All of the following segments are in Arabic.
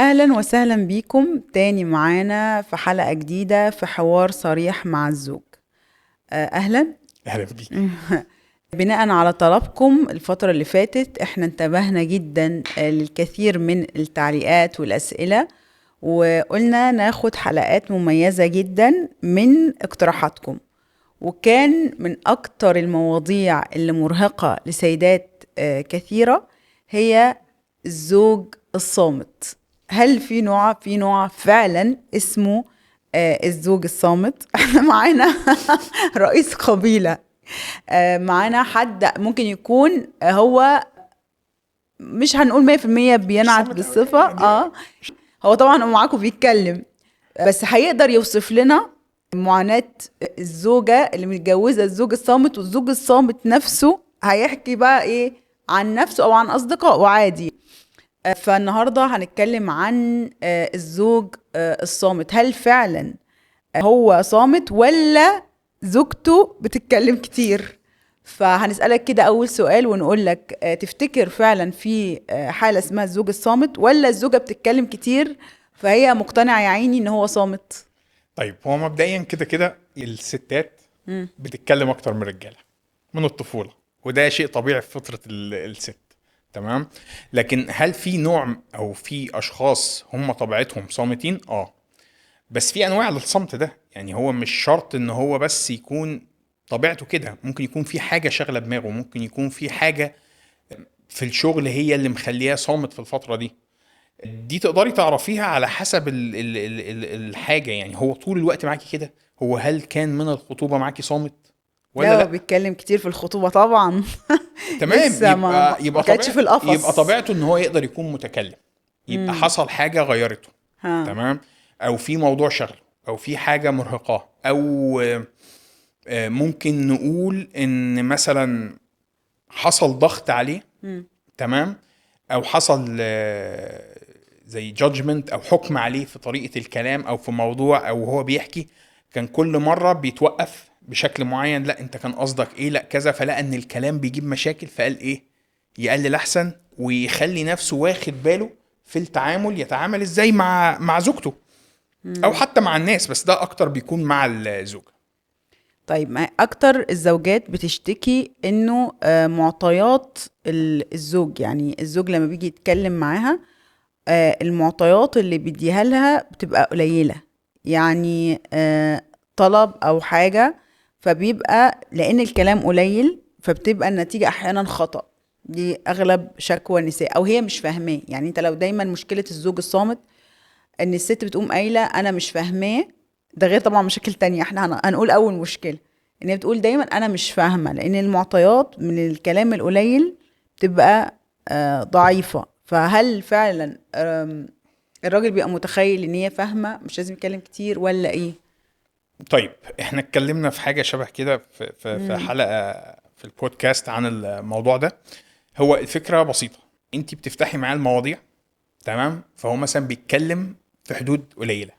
أهلا وسهلا بيكم تاني معانا في حلقة جديدة في حوار صريح مع الزوج. أهلا. اهلا بيك. بناء على طلبكم الفترة اللي فاتت احنا انتبهنا جدا للكثير من التعليقات والأسئلة، وقلنا ناخد حلقات مميزة جدا من اقتراحاتكم. وكان من أكتر المواضيع اللي مرهقة لسيدات كثيرة هي الزوج الصامت. هل في نوع فعلا اسمه الزوج الصامت؟ احنا معانا رئيس قبيلة، معانا حد ممكن يكون هو مش هنقول 100% بينعت صامت أوي بالصفة يعني. هو طبعا هو معاكم بيتكلم، بس هيقدر يوصف لنا معاناة الزوجة اللي متجوزة الزوج الصامت، والزوج الصامت نفسه هيحكي بقى ايه عن نفسه او عن اصدقائه عادي. فالنهاردة هنتكلم عن الزوج الصامت. هل فعلا هو صامت ولا زوجته بتتكلم كتير؟ فهنسألك كده أول سؤال ونقول لك تفتكر فعلا في حالة اسمها الزوج الصامت، ولا الزوجة بتتكلم كتير فهي مقتنعة يا عيني إن هو صامت؟ طيب، هو مبدئيا كده الستات بتتكلم اكتر من الرجاله من الطفوله، وده شيء طبيعي في فطره الست. تمام. لكن هل في نوع او في اشخاص هم طبيعتهم صامتين؟ بس في انواع للصمت ده، يعني هو مش شرط ان هو بس يكون طبيعته كده. ممكن يكون في حاجه شاغله دماغه، ممكن يكون في حاجه في الشغل هي اللي مخلياه صامت في الفتره دي تقدري تعرفيها على حسب الحاجة. يعني هو طول الوقت معاكي كده؟ هو هل كان من الخطوبة معاكي صامت ولا لا، هو لا؟ بيتكلم كتير في الخطوبة طبعا. تمام. لسه ما يبقى كانتش في يبقى القفص. طبيعته ان هو يقدر يكون متكلم. يبقى امم. حصل حاجة غيرته. ها. تمام. او في موضوع شغله، او في حاجة مرهقاه، او ممكن نقول ان مثلا حصل ضغط عليه. امم. تمام. او حصل زي جادجمنت او حكم عليه في طريقة الكلام او في موضوع، او هو بيحكي كان كل مرة بيتوقف بشكل معين. لا انت كان قصدك ايه؟ لا كذا. فلقى ان الكلام بيجيب مشاكل، فقال ايه؟ يقلل احسن ويخلي نفسه واخد باله في التعامل، يتعامل ازاي مع زوجته او حتى مع الناس، بس ده اكتر بيكون مع الزوجة. طيب، ما اكتر الزوجات بتشتكي انه معطيات الزوج، يعني الزوج لما بيجي يتكلم معاها المعطيات اللي بيديها لها بتبقى قليلة. يعني طلب او حاجة، فبيبقى لان الكلام قليل فبتبقى النتيجة احيانا خطأ. دي اغلب شكوى النساء، او هي مش فاهماه. يعني انت لو دايما مشكلة الزوج الصامت ان الست بتقوم قايله انا مش فاهماه، ده غير طبعا مشاكل تانية. احنا هنقول اول مشكله ان هي بتقول دايما انا مش فاهمه، لان المعطيات من الكلام القليل بتبقى ضعيفه. فهل فعلا الراجل بيبقى متخيل ان هي فاهمه مش لازم يتكلم كتير، ولا ايه؟ طيب، احنا اتكلمنا في حاجة شبه كده في امم. حلقة في البودكاست عن الموضوع ده. هو الفكرة بسيطة. انت بتفتحي معاه المواضيع، تمام، فهو مثلا بيتكلم في حدود قليلة.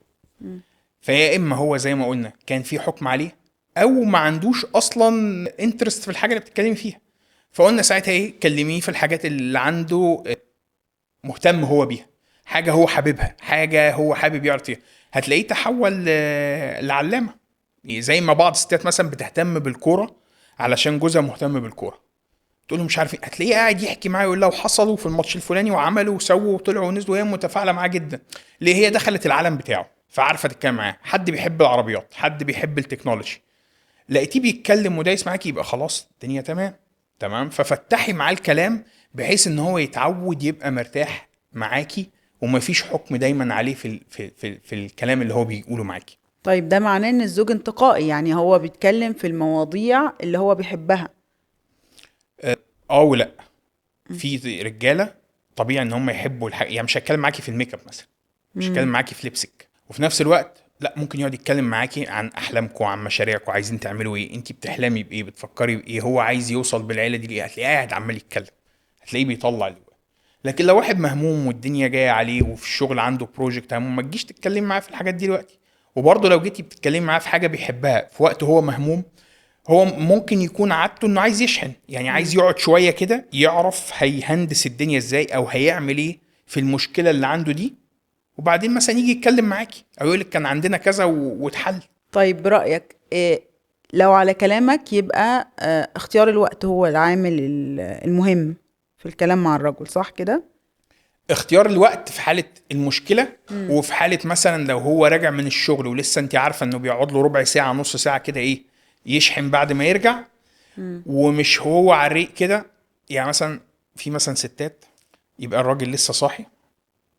فيا اما هو زي ما قلنا كان في حكم عليه، او ما عندوش اصلا انترست في الحاجة اللي بتتكلمي فيها. فقلنا ساعتها ايه؟ كلميه في الحاجات اللي عنده مهتم هو بيها، حاجة هو حاببها، حاجة هو حابب يعرف فيها. هتلاقيه تحول لعلامة. زي ما بعض الستات مثلا بتهتم بالكورة علشان جوزها مهتم بالكورة، تقول له مش عارف ايه، هتلاقيه قاعد يحكي معاه يقول له وحصلوا في الماتش الفلاني وعملوا وسووا وطلعوا ونزلوا، وهي متفاعله معاه جدا. ليه؟ هي دخلت العالم بتاعه فعارفه تتكلم معاه. حد بيحب العربيات، حد بيحب التكنولوجي، لقيتيه بيتكلم ودايس معاكي، يبقى خلاص الدنيا تمام. تمام. ففتحي معاه الكلام بحيث ان هو يتعود يبقى مرتاح معاكي، ومفيش حكم دايما عليه في الكلام اللي هو بيقوله معاكي. طيب، ده معناه ان الزوج انتقائي، يعني هو بيتكلم في المواضيع اللي هو بيحبها. ولا في رجاله طبيعي ان هم يحبوا يعني مش هتكلم معاكي في الميك اب مثلا، مش هتكلم امم. معاكي في لبسك، وفي نفس الوقت لا، ممكن يقعد يتكلم معاكي عن احلامكم، عن مشاريعكم، عايزين تعملوا ايه، انت بتحلمي بايه، بتفكري بايه، هو عايز يوصل بالعيله دي ليه. هتلاقيه قاعد عمال يتكلم، هتلاقيه بيطلع اللي جواه. لكن لو واحد مهموم والدنيا جايه عليه وفي الشغل عنده بروجكت هموم، ما تجيش تتكلمي معاه في الحاجات دي دلوقتي. وبرضه لو جيتي بتتكلمي معاه في حاجه بيحبها في وقت هو مهموم، هو ممكن يكون عادته انه عايز يشحن، يعني عايز يقعد شويه كده يعرف هيهندس الدنيا ازاي او هيعمل ايه في المشكله اللي عنده دي، وبعدين مثلا يجي يتكلم معاكي او يقول لك كان عندنا كذا واتحل. طيب برأيك لو على كلامك يبقى اختيار الوقت هو العامل المهم في الكلام مع الرجل، صح كده؟ اختيار الوقت في حالة المشكلة، وفي حالة مثلا لو هو راجع من الشغل ولسه انت عارفة انه بيقعد له ربع ساعة نص ساعة كده ايه يشحن بعد ما يرجع، ومش هو على الريق كده. يعني مثلا في مثلا ستات يبقى الراجل لسه صاحي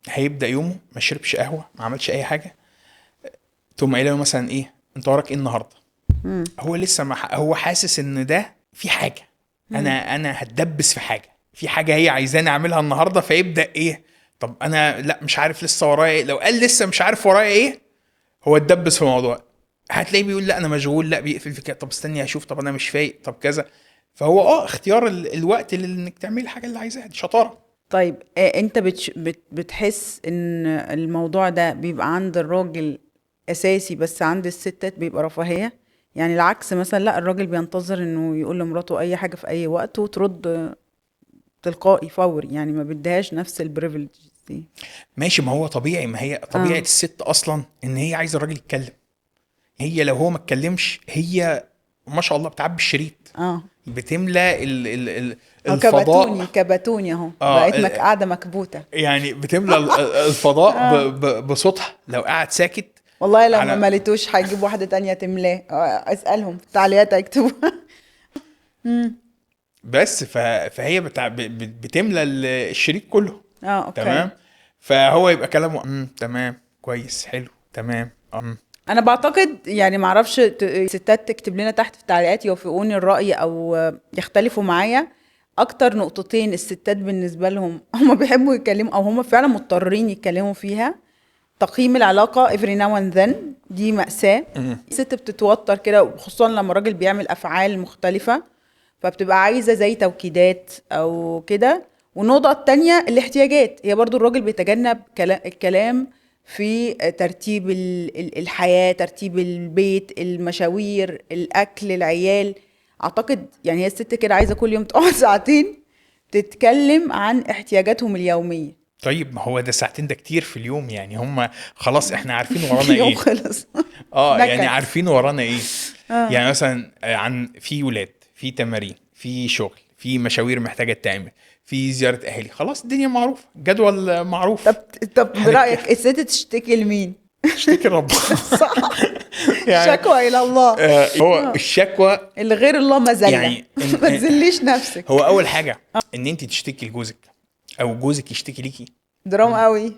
هيبدأ يومه ما شربش قهوة ما عملش اي حاجة، تقوم قايله له مثلا ايه انت وراك ايه النهارده؟ هو لسه ما هو حاسس ان ده في حاجة، انا هتدبس في حاجة، في حاجة هي عايزاني اعملها النهارده، فيبدأ ايه طب انا لا مش عارف لسه ورايا ايه. لو قال لسه مش عارف ورايا ايه هو اتدبس في الموضوع، هتلاقيه بيقول لا انا مشغول، لا بيقفل في كده، طب استني اشوف، طب انا مش فايق، طب كذا. فهو اختيار الوقت انك تعملي الحاجه اللي عايزاها دي شطاره. طيب انت بتحس ان الموضوع ده بيبقى عند الراجل اساسي بس عند الستات بيبقى رفاهية؟ يعني العكس مثلا، لا الراجل بينتظر انه يقول لمراته اي حاجة في اي وقت وترد تلقائي فوري، يعني ما بدهاش نفس البريفليج دي. ماشي، ما هو طبيعي، ما هي طبيعه اه الست اصلا ان هي عايزه الراجل يتكلم. هي لو هو ما اتكلمش هي ما شاء الله بتعبي الشريط، اه بتملى ال اه كبتوني الفضاء. كبتوني اهو اه بقيت قاعدة مكبوتة. يعني بتملى الفضاء اه بصوتها لو قاعد ساكت. والله لو ما على مليتوش هيجيب واحدة تانية تملاه، اسألهم في التعليقات هيكتبوها. بس فهي بتملى الشريط كله. اه اوكي. تمام. فهو يبقى كلامه تمام كويس حلو تمام انا بعتقد يعني معرفش ستات تكتب لنا تحت في التعليقات يوافقوني الرأي او يختلفوا معايا. اكتر نقطتين الستات بالنسبة لهم هم بيحبوا يتكلموا او هم فعلا مضطرين يتكلموا فيها: تقييم العلاقة every now and then، دي مأساة. الست بتتوتر كده خصوصا لما الراجل بيعمل افعال مختلفة، فبتبقى عايزة زي توكيدات او كده. والنقطة التانية الاحتياجات، هي برضو الراجل بيتجنب الكلام في ترتيب الحياة، ترتيب البيت، المشاوير، الأكل، العيال. أعتقد يعني هي الست كده عايزة كل يوم تقعد ساعتين تتكلم عن احتياجاتهم اليومية. طيب ما هو ده ساعتين ده كتير في اليوم، يعني هم خلاص احنا عارفين ورانا اليوم ايه. خلص. يعني نكد. عارفين ورانا ايه. اه يعني مثلا عن في ولاد، في تمارين، في شغل، في مشاوير محتاجة تعمل، في زيارة اهلي، خلاص الدنيا معروفة، جدول طب معروف. طب برأيك هنك الست تشتكي لمين؟ تشتكي ربنا. صح. يعني الشكوى إلى الله. هو الشكوى اللي غير الله مذلة. يعني ما تذليش نفسك. هو اول حاجة ان انت تشتكي لجوزك او جوزك يشتكي ليكي. دراما قوي.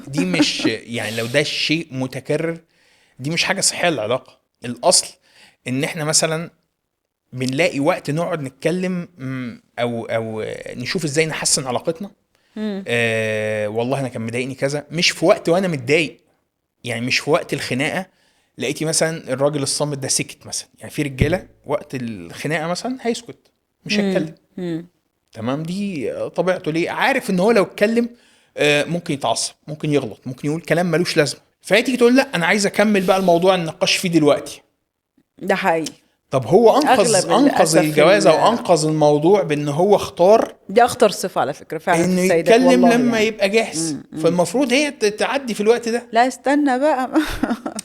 دي مش يعني لو ده شيء متكرر دي مش حاجة صحية للعلاقة. الأصل إن إحنا مثلا بنلاقي وقت نقعد نتكلم أو نشوف إزاي نحسن علاقتنا. والله أنا كان مضايقني كذا، مش في وقت وأنا متضايق، يعني مش في وقت الخناقة. لقيتي مثلا الراجل الصامت ده سكت مثلا، يعني في رجالة وقت الخناقة مثلا هيسكت مش هيتكلم. تمام، دي طبيعته، ليه؟ عارف ان هو لو اتكلم ممكن يتعصب، ممكن يغلط، ممكن يقول كلام ملوش لازمه، فهي تيجي تقول لا انا عايز اكمل بقى الموضوع النقاش فيه دلوقتي. ده حقيقي. طب هو انقذ اغلب للاسف الجوازه وانقذ الموضوع بان هو اختار دي اخطر صفة على فكرة فعلا في انه السيدات يتكلم والله لما يعني. يبقى جاهز. فالمفروض هي تعدي في الوقت ده. لا استنى بقى.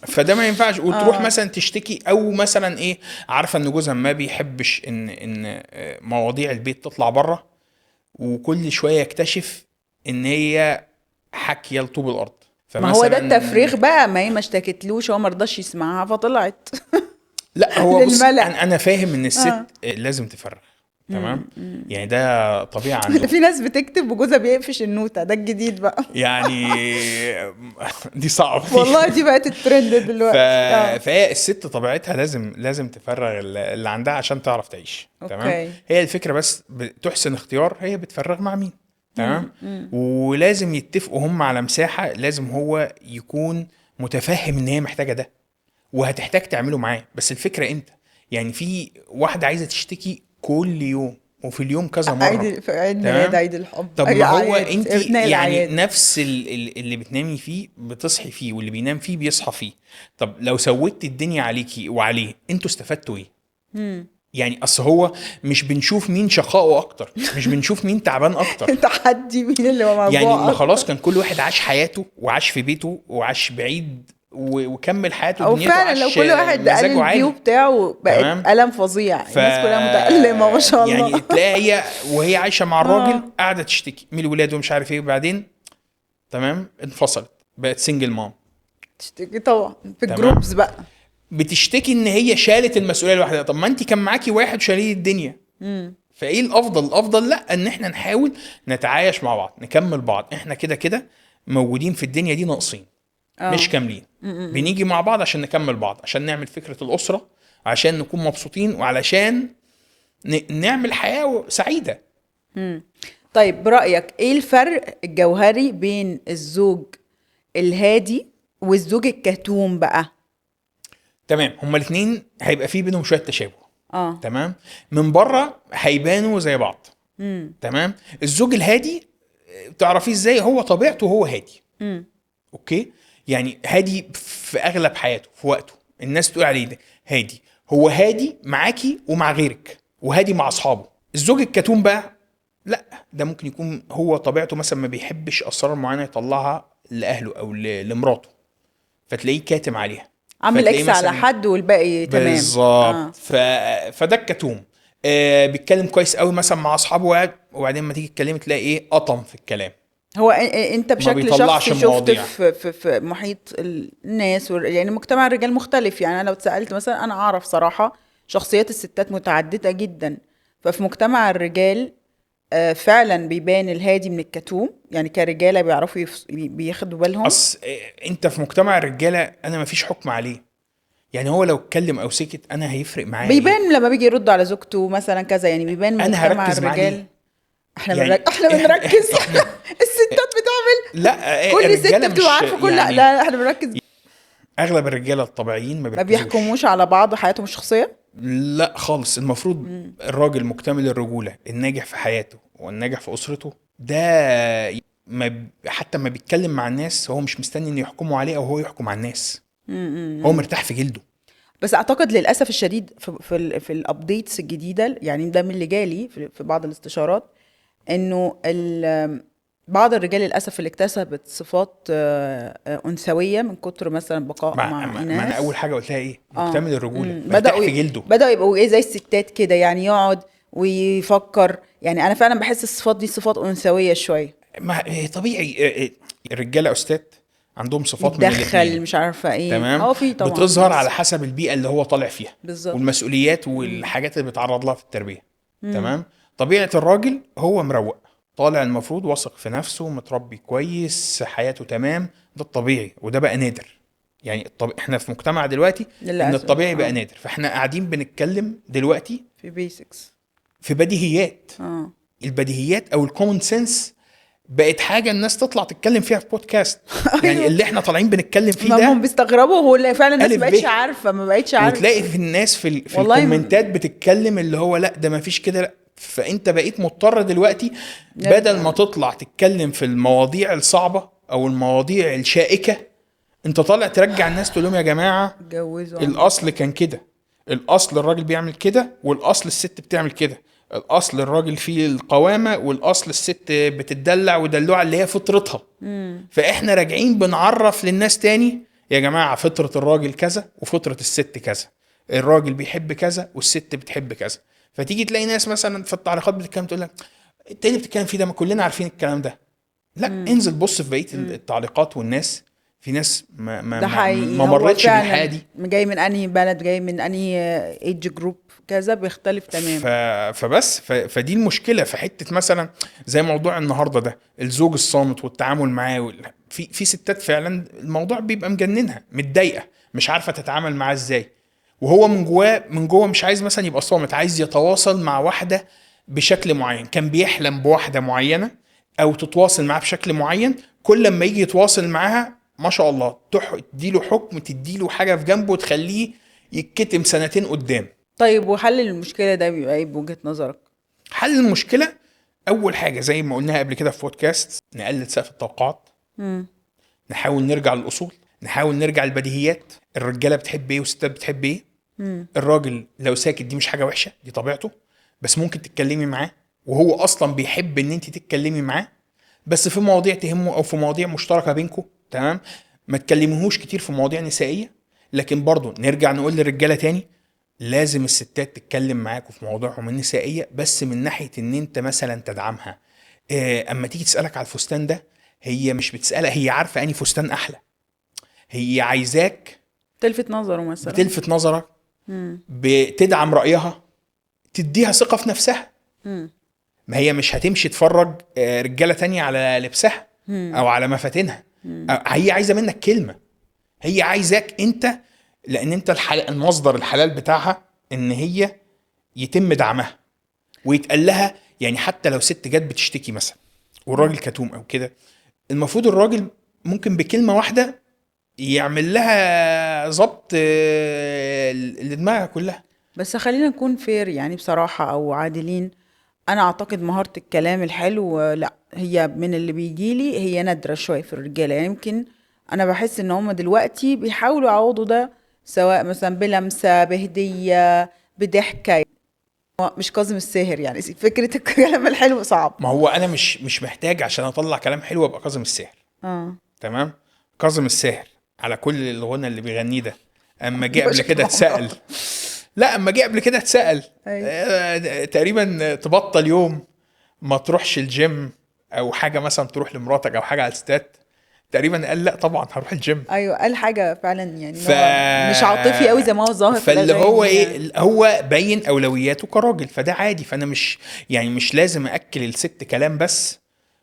فده ما ينفعش وتروح اه مثلا تشتكي، او مثلا ايه، عارفه ان جوزها ما بيحبش ان مواضيع البيت تطلع بره، وكل شويه يكتشف ان هي حكي لطوب الارض. ما هو ده فمثلا التفريغ بقى، ما هي ما اشتكتلوش هو ما رضاش يسمعها فطلعت. لا هو بص للملأ. انا فاهم ان الست اه لازم تفرغ. تمام. يعني ده طبيعه عندهم. في ناس بتكتب وجوزها بيقفش النوتة، ده الجديد بقى. يعني دي صعبه دي. والله دي بقت الترند ف... دلوقتي. اه فهي الست طبيعتها لازم تفرغ اللي عندها عشان تعرف تعيش. تمام. اوكي. هي الفكره بس تحسن اختيار هي بتفرغ مع مين. تمام. ولازم يتفقوا هم على مساحه، لازم هو يكون متفهم ان هي محتاجه ده وهتحتاج تعمله معاه. بس الفكره انت، يعني في واحده عايزه تشتكي كل يوم وفي اليوم كذا مره. عيد ميلاد، تمام. عيد الحب، طب اي ما هو اعياد، انت ابناء يعني الاعياد. نفس اللي بتنامي فيه بتصحي فيه، واللي بينام فيه بيصحى فيه. طب لو سويت الدنيا عليكي وعليه انتوا استفدتوا ايه؟ يعني اصل هو مش بنشوف مين شقائه اكتر، مش بنشوف مين تعبان اكتر. تحدي مين اللي هو موجوع يعني ما أكتر. خلاص كان كل واحد عاش حياته وعاش في بيته وعاش بعيد وكمل حياته او دنيته، فعلا لو عاش كل واحد قال مزاجه الفيو عالي. بتاعه بقت تمام. ألم فظيع، ف الناس كلها متألمة ما شاء الله. يعني تلاقي هي وهي عايشه مع الراجل اه قاعده تشتكي من الولاد ومش عارف ايه، وبعدين تمام انفصلت بقت سنجل مام. تشتكي طبعا في تمام. الجروبز بقى. بتشتكي ان هي شالت المسؤوليه لوحدها. طب ما انت كان معاكي واحد شاليه الدنيا. فايه الافضل؟ الافضل لا ان احنا نحاول نتعايش مع بعض، نكمل بعض. احنا كده كده موجودين في الدنيا دي ناقصين، مش كاملين. بنيجي مع بعض عشان نكمل بعض، عشان نعمل فكرة الأسرة، عشان نكون مبسوطين، وعلشان نعمل حياة سعيدة. طيب برأيك ايه الفرق الجوهري بين الزوج الهادي والزوج الكتوم بقى؟ تمام. هما الاثنين هيبقى فيه بينهم شوية تشابه. اه تمام. من بره هيبانوا زي بعض. تمام. الزوج الهادي تعرفيه ازاي؟ هو طبيعته هو هادي. اوكي. يعني هادي في اغلب حياته، في وقته الناس تقول عليه ده هادي. هو هادي معاكي ومع غيرك، وهادي مع اصحابه. الزوج الكتوم بقى لا، ده ممكن يكون هو طبيعته مثلا ما بيحبش اسرار معينه يطلعها لاهله او لمراته، فتلاقيه كاتم عليها. عامل فتلاقيه اكس على مثلا حد والباقي تمام. بالظبط. فده الكتوم. بيتكلم كويس قوي مثلا مع اصحابه، وبعدين ما تيجي تتكلمي تلاقي ايه، قطم في الكلام، هو انت ما بشكل بيطلعش شخصي شفت المواضيع. في محيط الناس يعني مجتمع الرجال مختلف، يعني انا لو اتسألت مثلا انا اعرف صراحة شخصيات الستات متعددة جدا، ففي مجتمع الرجال فعلا بيبان الهادي من الكتوم، يعني كرجالة بيعرفوا بياخدوا بالهم. انت في مجتمع الرجاله انا ما فيش حكم عليه. يعني هو لو اتكلم او سكت انا هيفرق معايا ايه؟ بيبان لما بيجي يرد على زوجته مثلا كذا، يعني بيبان من انا مجتمع هركز معاه الرجال. ليه؟ يعني احنا بنركز. احنا الستات بتعمل لا كل ست الرجاله بتبقى مش عارفة كل، لا يعني لا، احنا بنركز. اغلب الرجاله الطبيعيين ما ما بيركزوش. بيحكموش على بعض حياتهم الشخصية. لا خالص. المفروض الراجل مكتمل الرجوله الناجح في حياته والناجح في اسرته ده حتى ما بيتكلم مع الناس هو مش مستني ان يحكموا عليه او هو يحكم على الناس. هو مرتاح في جلده. بس اعتقد للاسف الشديد في الابديتس الجديده، يعني ده من اللي جالي في بعض الاستشارات، انه بعض الرجال للاسف اللي اكتسبت صفات انثويه من كتر مثلا بقاء مع ما انا اول اناث. حاجه قلتها ايه؟ اه مكتمل الرجوله مرتاح بداوا في جلده. بداوا يبقوا ايه زي الستات كده، يعني يقعد ويفكر. يعني انا فعلا بحس الصفات دي صفات انثويه شويه. ما طبيعي. الرجاله او الستات عندهم صفات من يتدخل الاثنين. مش عارفه ايه، تمام. في طبعا بتظهر ناس. على حسب البيئه اللي هو طالع فيها بالظبط. والمسؤوليات والحاجات اللي بيتعرض لها في التربيه. تمام. طبيعه الراجل هو مروق، طالع المفروض واثق في نفسه، متربي كويس، حياته تمام. ده الطبيعي وده بقى نادر. يعني احنا في مجتمع دلوقتي ان للاسف الطبيعي بقى نادر. فاحنا قاعدين بنتكلم دلوقتي في بيسكس. في بديهيات. اه البديهيات او الكومن سنس بقت حاجه الناس تطلع تتكلم فيها في بودكاست. يعني اللي احنا طالعين بنتكلم فيه ما هم ده بيستغربوا، هو اللي فعلا الناس ألف ما بقتش ب. عارفه، ما بقتش عارفه. وتلاقي في الناس في والله الكومنتات بتتكلم اللي هو لا ده ما فيش كده، لا. فانت بقيت مضطر دلوقتي نرجع. بدل ما تطلع تتكلم في المواضيع الصعبة او المواضيع الشائكة، انت طالع ترجع الناس تقول لهم يا جماعة اتجوزوا الاصل كان كده، الاصل الراجل بيعمل كده، والاصل الست بتعمل كده. الاصل الراجل فيه القوامة، والاصل الست بتدلع ودلوعة اللي هي فطرتها. فاحنا راجعين بنعرف للناس تاني يا جماعة فطرة الراجل كذا وفطرة الست كذا، الراجل بيحب كذا والست بتحب كذا. فتيجي تلاقي ناس مثلا في التعليقات بتتكلم تقول لك انت اللي بتتكلم فيه ده، ما كلنا عارفين الكلام ده. لا انزل بص في بقية التعليقات والناس، في ناس ده حقيقي. ما هو مرتش بالحياة فعلا دي. جاي من انهي بلد، جاي من انهي ايدج جروب كذا، بيختلف تمام. فدي المشكله في حته مثلا زي موضوع النهارده ده، الزوج الصامت والتعامل معاه في ستات فعلا الموضوع بيبقى مجننها، متضايقه، مش عارفه تتعامل معاه ازاي. وهو من جوه مش عايز مثلا يبقى صامت، عايز يتواصل مع واحده بشكل معين، كان بيحلم بواحده معينه او تتواصل معاه بشكل معين. كل لما يجي يتواصل معاها ما شاء الله تديله حكم، تديله حاجه في جنبه تخليه يتكتم سنتين قدام. طيب وحل المشكله ده بيبقى ايه بوجهه نظرك؟ حل المشكله اول حاجه زي ما قلناها قبل كده في بودكاست، نقلل سقف التوقعات. نحاول نرجع للاصول، نحاول نرجع للبديهيات. الرجاله بتحب ايه والستات بتحب ايه. الراجل لو ساكت دي مش حاجه وحشه، دي طبيعته، بس ممكن تتكلمي معاه، وهو اصلا بيحب ان انت تتكلمي معاه، بس في مواضيع تهمه او في مواضيع مشتركه بينكم، تمام. ما تكلموهوش كتير في مواضيع نسائيه. لكن برضو نرجع نقول للرجاله تاني، لازم الستات تتكلم معاكوا في مواضيعهم النسائيه، بس من ناحيه ان انت مثلا تدعمها. اما تيجي تسالك على الفستان ده، هي مش بتسالك، هي عارفه اني فستان احلى، هي عايزاك تلفت نظره مثلا. بتلفت نظرك، بتدعم رايها، تديها ثقه في نفسها. ما هي مش هتمشي تفرج رجاله تانية على لبسها او على مفاتنها. هي عايزه منك كلمه، هي عايزاك انت، لان انت المصدر الحلال بتاعها، ان هي يتم دعمها ويتقال لها. يعني حتى لو ست جت بتشتكي مثلا والراجل كتوم او كده، المفروض الراجل ممكن بكلمه واحده يعمل لها ضبط لدماغها كلها. بس خلينا نكون فير يعني بصراحة او عادلين. انا اعتقد مهارة الكلام الحلو لا هي من اللي بيجيلي هي نادرة شوية في الرجالة. يعني يمكن انا بحس ان هم دلوقتي بيحاولوا يعوضوا ده، سواء مثلا بلمسة، بهدية، بضحكة. مش كاظم الساهر يعني، فكرة الكلام الحلو صعب. ما هو انا مش محتاج عشان اطلع كلام حلو ابقى كاظم الساهر. اه تمام. كاظم الساهر على كل الغنى اللي بيغنيه ده، اما جه قبل شفت كده الموضوع. اتسأل. لا، اما جه قبل كده اتسأل ايوه تقريبا تبطل يوم ما تروحش الجيم او حاجه، مثلا تروح لمراتك او حاجه على الستات، تقريبا قال لا طبعا هروح الجيم. ايوه قال حاجة فعلا يعني ان ف هو مش عاطفي قوي زي ما هو ظاهر في فاللي هو الاغاني يعني. ايه، هو باين اولوياته كراجل، فده عادي. فانا مش يعني مش لازم اكل الست كلام بس،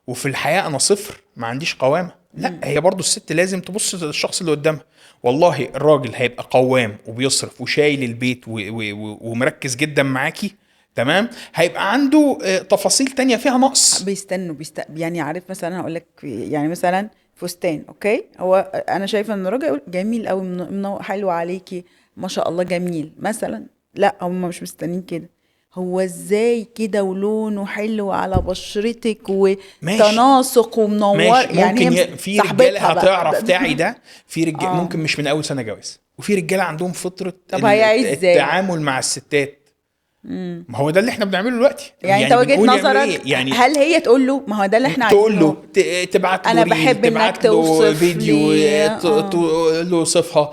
وفي الحياه انا صفر ما عنديش قوامه. لا، هي برضو الست لازم تبص للشخص اللي قدامها. والله الراجل هيبقى قوام وبيصرف وشايل البيت ومركز جدا معاكي، تمام، هيبقى عنده تفاصيل تانية فيها نقص. بيستنوا يعني عارف مثلا هقول لك يعني مثلا فستان اوكي، هو انا شايفه ان الراجل يقول جميل قوي، حلو عليكي ما شاء الله جميل مثلا. لا هم مش مستنيين كده. هو ازاي كده ولونه حلو على بشرتك ماشي، وتناسق ومنور، ماشي. يعني هي ممكن في رجاله صاحبتها بقى هتعرف تعي ده، في رجاله اه ممكن مش من اول سنه جواز، وفي رجاله عندهم فطره طب هيعي ازاي؟ التعامل مع الستات. ما هو ده اللي احنا بنعمله دلوقتي، يعني انت وجهة بنقول يعملوا ايه نظرك يعني. هل هي تقول له ما هو ده اللي احنا تقول له عايزينه؟ تبعت له انا ريل، بحب انك تبعت له توصف فيديو، لي تقول له صفها.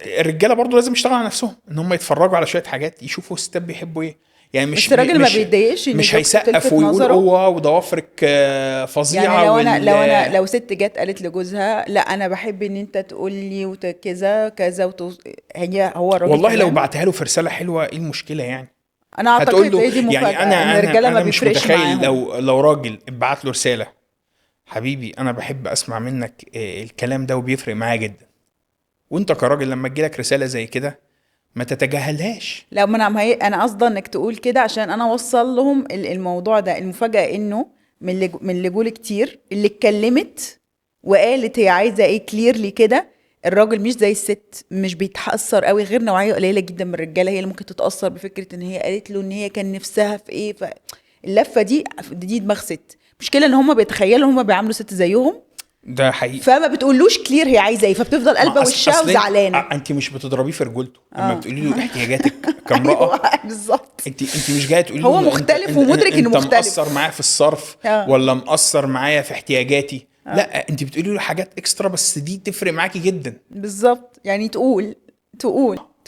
الرجاله برضو لازم يشتغلوا على نفسهم، ان هم يتفرجوا على شويه حاجات، يشوفوا الستات بيحبوا ايه. يعني بس الراجل ما بيتضايقش ان مش زوجته هيسقف تلفت ويقول نظره. اوه وضوافرك يعني فظيعه لو ست جت قالت لجوزها لا انا بحب ان انت تقول لي كذا كذا هو الراجل والله لو تمام. بعتها له في رساله حلوه، ايه المشكله يعني؟ انا هتقول اعتقد له هي دي يعني مفاجأة ان انا الرجالة انا ما انا مش بيفرقش متخيل معاهم. لو راجل ابعت له رساله: حبيبي انا بحب اسمع منك الكلام ده وبيفرق معايا جدا. وانت كراجل لما تجيلك رساله زي كده ما تتجاهلهاش. لو ما انا ما هي انا قصدي انك تقول كده عشان انا اوصل لهم الموضوع ده. المفاجأة انه من اللي جول كتير اللي اتكلمت وقالت هي عايزة ايه كليرلي كده. الراجل مش زي الست، مش بيتأثر قوي، غير نوعية قليلة جدا من الرجالة هي اللي ممكن تتأثر بفكرة ان هي قالت له ان هي كان نفسها في ايه. فاللفة دي دماغ ست. مشكلة ان هم بيتخيلوا ان هم بيعاملوا ست زيهم، ده حقيقي. فما بتقولوش كلير هي عايزة ايه، فبتفضل قلبة ما وشها اصل وزعلانة. انت مش بتضربيه في رجولته لما اه بتقولي له احتياجاتك ايوه كامراه. بالظبط. انت مش جايه تقولي هو له انت مختلف ومدرك انه انت مقصر مختلف. معايا في الصرف اه ولا مقصر معايا في احتياجاتي. اه لا، انت بتقولي له حاجات اكسترا، بس دي تفرق معاكي جدا. بالظبط. يعني تقول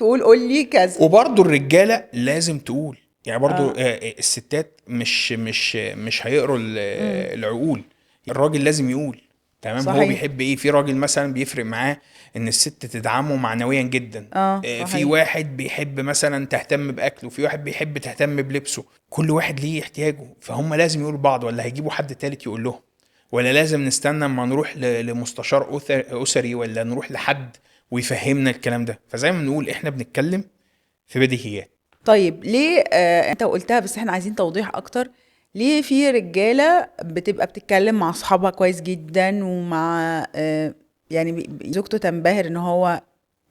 قول لي كذا. وبرضه الرجاله لازم تقول، يعني برضه اه الستات مش هيقروا امم العقول. الراجل لازم يقول، تمام، هو صحيح. بيحب ايه. في راجل مثلا بيفرق معاه ان الست تدعمه معنويا جدا. اه في صحيح. واحد بيحب مثلا تهتم باكله، في واحد بيحب تهتم بلبسه. كل واحد ليه احتياجه، فهم لازم يقولوا بعض، ولا هيجيبوا حد تالت يقول لهم، ولا لازم نستنى اما نروح لمستشار اسري، ولا نروح لحد ويفهمنا الكلام ده. فزي ما بنقول احنا بنتكلم في بديهيات. طيب ليه انت قلتها بس احنا عايزين توضيح اكتر. ليه في رجالة بتبقى بتتكلم مع اصحابها كويس جدا ومع يعني زوجته تنبهر ان هو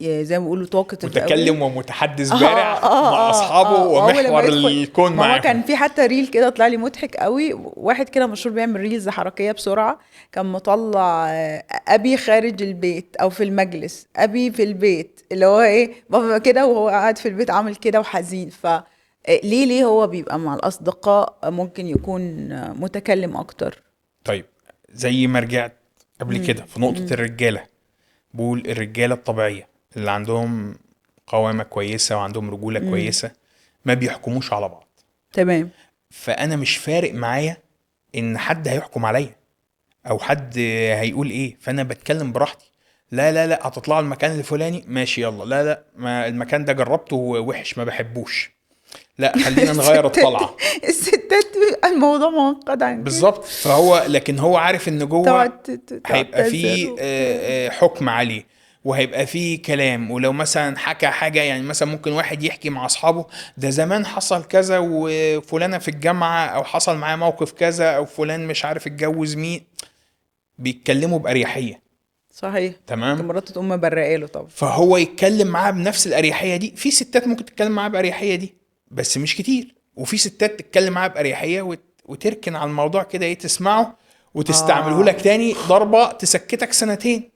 زي ما بيقولوا talkative قوي. متكلم ومتحدث بارع مع اصحابه ومحور الكون ما هو معاهم. كان في حتى ريل كده طلع لي مضحك قوي، واحد كده مشهور بيعمل ريلز حركيه بسرعه، كان مطلع ابي خارج البيت او في المجلس، ابي في البيت اللي هو ايه بابا كده وهو قاعد في البيت عامل كده وحزين. ف ليه هو بيبقى مع الاصدقاء ممكن يكون متكلم اكتر؟ طيب زي ما رجعت قبل كده في نقطة الرجالة، بقول الرجالة الطبيعية اللي عندهم قوامة كويسة وعندهم رجولة كويسة ما بيحكموش على بعض. تمام. فأنا مش فارق معايا إن حد هيحكم عليا أو حد هيقول إيه، فأنا بتكلم براحتي. لا لا لا هتطلعوا المكان الفلاني ماشي يلا، لا لا ما المكان ده جربته وحش ما بحبوش، لا خلينا نغير الطلعة. الستات الموضوع معقد عن كده. بالظبط. فهو لكن هو عارف ان جوه تقعد هيبقى فيه تعتذر حكم عليه وهيبقى فيه كلام. ولو مثلا حكى حاجة، يعني مثلا ممكن واحد يحكي مع أصحابه ده زمان حصل كذا وفلانة في الجامعة أو حصل معاه موقف كذا أو فلان مش عارف اتجوز مين، بيتكلموا بأريحية. صحيح. تمام. مراته تقوم مبرقاله طبعا. فهو يتكلم معاه بنفس الأريحية دي. في ستات ممكن تتكلم معاه بأريحية دي بس مش كتير، وفي ستات تتكلم معاه بأريحية وتركن على الموضوع كده ايه، تسمعه وتستعمله لك تاني ضربة تسكتك سنتين.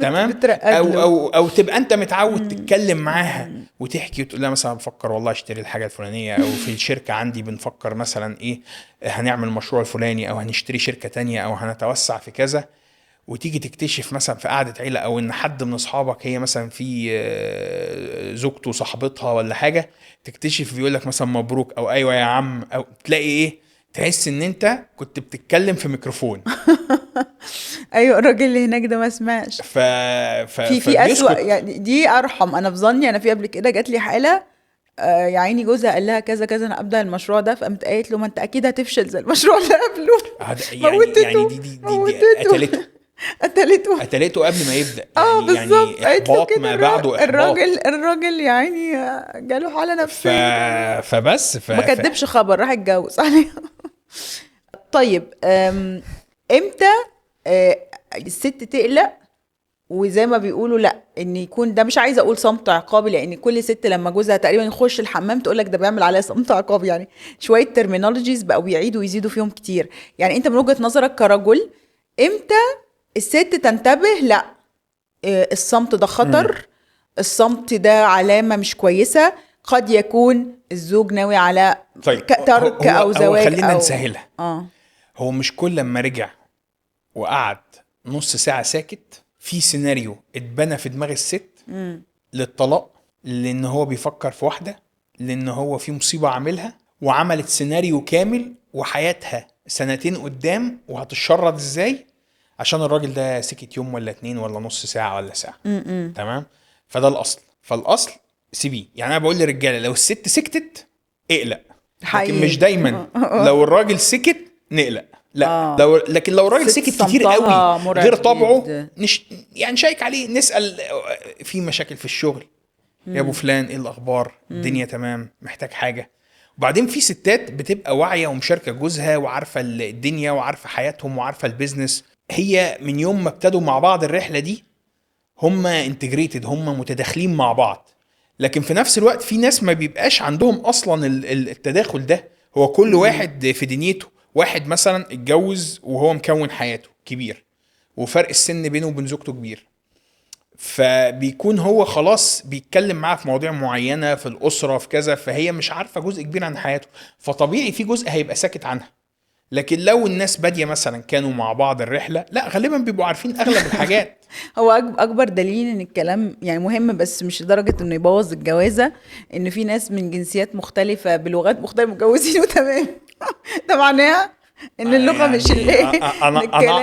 تمام. بترقد له. او تبقى انت متعود تتكلم معاها وتحكي وتقول لها مثلا بفكر والله اشتري الحاجه الفلانيه، او في الشركه عندي بنفكر مثلا ايه هنعمل المشروع الفلاني، او هنشتري شركه تانية، او هنتوسع في كذا. وتيجي تكتشف مثلا في قعده عيله او ان حد من اصحابك هي مثلا في زوجته صاحبتها ولا حاجه، تكتشف بيقول لك مثلا مبروك او ايوه يا عم، او تلاقي ايه، تحس ان انت كنت بتتكلم في ميكروفون. ايوه الراجل اللي هناك ده ما سمعش. في اسوأ، فبيسكت. يعني دي ارحم. انا في ظني انا في قبل كده جات لي حاله يا عيني جوزها قال لها كذا كذا انا ابدا المشروع ده، فقامت قالت له ما انت اكيد هتفشل زي المشروع اللي قبله. يعني موتته. دي موتته. قتلته. قتلته قبل ما يبدأ. اه يعني بالظبط، يعني قالت له احباط كده ما بعده احباط. الراجل يعني جاله حاله ف... نفسيه. فبس ما كدبش خبر، راح اتجوز عليها. طيب امتى الست تقلق وزي ما بيقولوا لا ان يكون ده، مش عايزه اقول صمت عقابي لان كل ست لما جوزها تقريبا يخش الحمام تقول لك ده بيعمل عليا صمت عقابي، يعني شويه ترمينولوجيز بقوا بيعيدوا ويزيدوا فيهم كتير. يعني انت من وجهه نظرك كرجل امتى الست تنتبه لا الصمت ده خطر، الصمت ده علامه مش كويسه، قد يكون الزوج ناوي على طيب ترك او زواج خلينا او نسهلها. هو مش كل لما رجع وقعد نص ساعة ساكت في سيناريو اتبنى في دماغ الست للطلاق، لان هو بيفكر في واحدة، لان هو في مصيبة عاملها وعملت سيناريو كامل وحياتها سنتين قدام وهتشرد ازاي عشان الراجل ده سكت يوم ولا اتنين ولا نص ساعة ولا ساعة. تمام. فده الأصل. فالأصل سيبيه. يعني أنا بقول للرجالة لو الست سكتت اقلق، لكن مش دايما. لو الراجل سكت نقلق، لا. لكن لو الراجل سكت كتير قوي غير طبعه يعني شايك عليه نسأل في مشاكل في الشغل يا ابو فلان ايه الاخبار، الدنيا تمام، محتاج حاجة. وبعدين في ستات بتبقى واعية ومشاركة جوزها وعارفة الدنيا وعارفة حياتهم وعارفة البيزنس، هي من يوم ما ابتدوا مع بعض الرحلة دي هم انتجريتد، هم متداخلين مع بعض. لكن في نفس الوقت في ناس ما بيبقاش عندهم اصلا التداخل ده، هو كل واحد في دنيته. واحد مثلا اتجوز وهو مكون حياته كبير وفرق السن بينه وبين زوجته كبير، فبيكون هو خلاص بيتكلم معاها في مواضيع معينة في الأسرة في كذا، فهي مش عارفة جزء كبير عن حياته، فطبيعي في جزء هيبقى ساكت عنها. لكن لو الناس بادية مثلا كانوا مع بعض الرحلة، لا غالبا بيبقوا عارفين أغلب الحاجات. هو اكبر دليل ان الكلام يعني مهم بس مش لدرجه انه يبوظ الجوازه، ان في ناس من جنسيات مختلفه بلغات مختلفه متجوزين وتمام. ده معناها ان اللغه يعني مش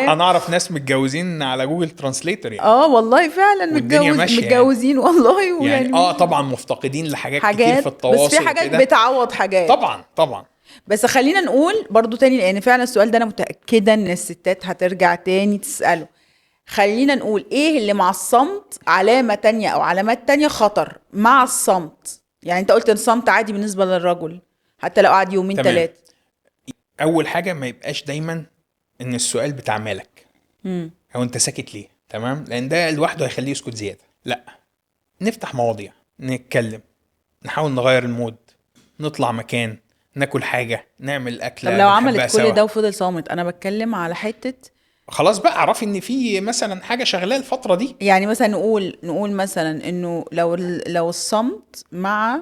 انا اعرف ناس متجوزين على جوجل ترانسليتر يعني. والله فعلا والدنيا ماشية متجوزين والله. يعني طبعا مفتقدين لحاجات كتير في التواصل، بس في حاجات بتعوض حاجات. طبعا. بس خلينا نقول برضو تاني لان فعلا السؤال ده انا متاكده ان الستات هترجع تاني تساله. خلينا نقول ايه اللي مع الصمت علامة تانية او علامات تانية خطر مع الصمت. يعني انت قلت ان الصمت عادي بالنسبة للرجل حتى لو قعد يومين ثلاثة. اول حاجة ما يبقاش دايما ان السؤال بتاع مالك او انت ساكت ليه، تمام، لان ده لوحده هيخليه يسكت زيادة. لا، نفتح مواضيع، نتكلم، نحاول نغير المود، نطلع مكان، ناكل حاجة، نعمل طب أكلة لو بنحبها عملت كل سوا. ده وفضل صامت، انا بتكلم على حتة. خلاص بقى اعرفي ان في مثلا حاجة شغالة الفترة دي. يعني مثلا نقول مثلا انه لو الصمت مع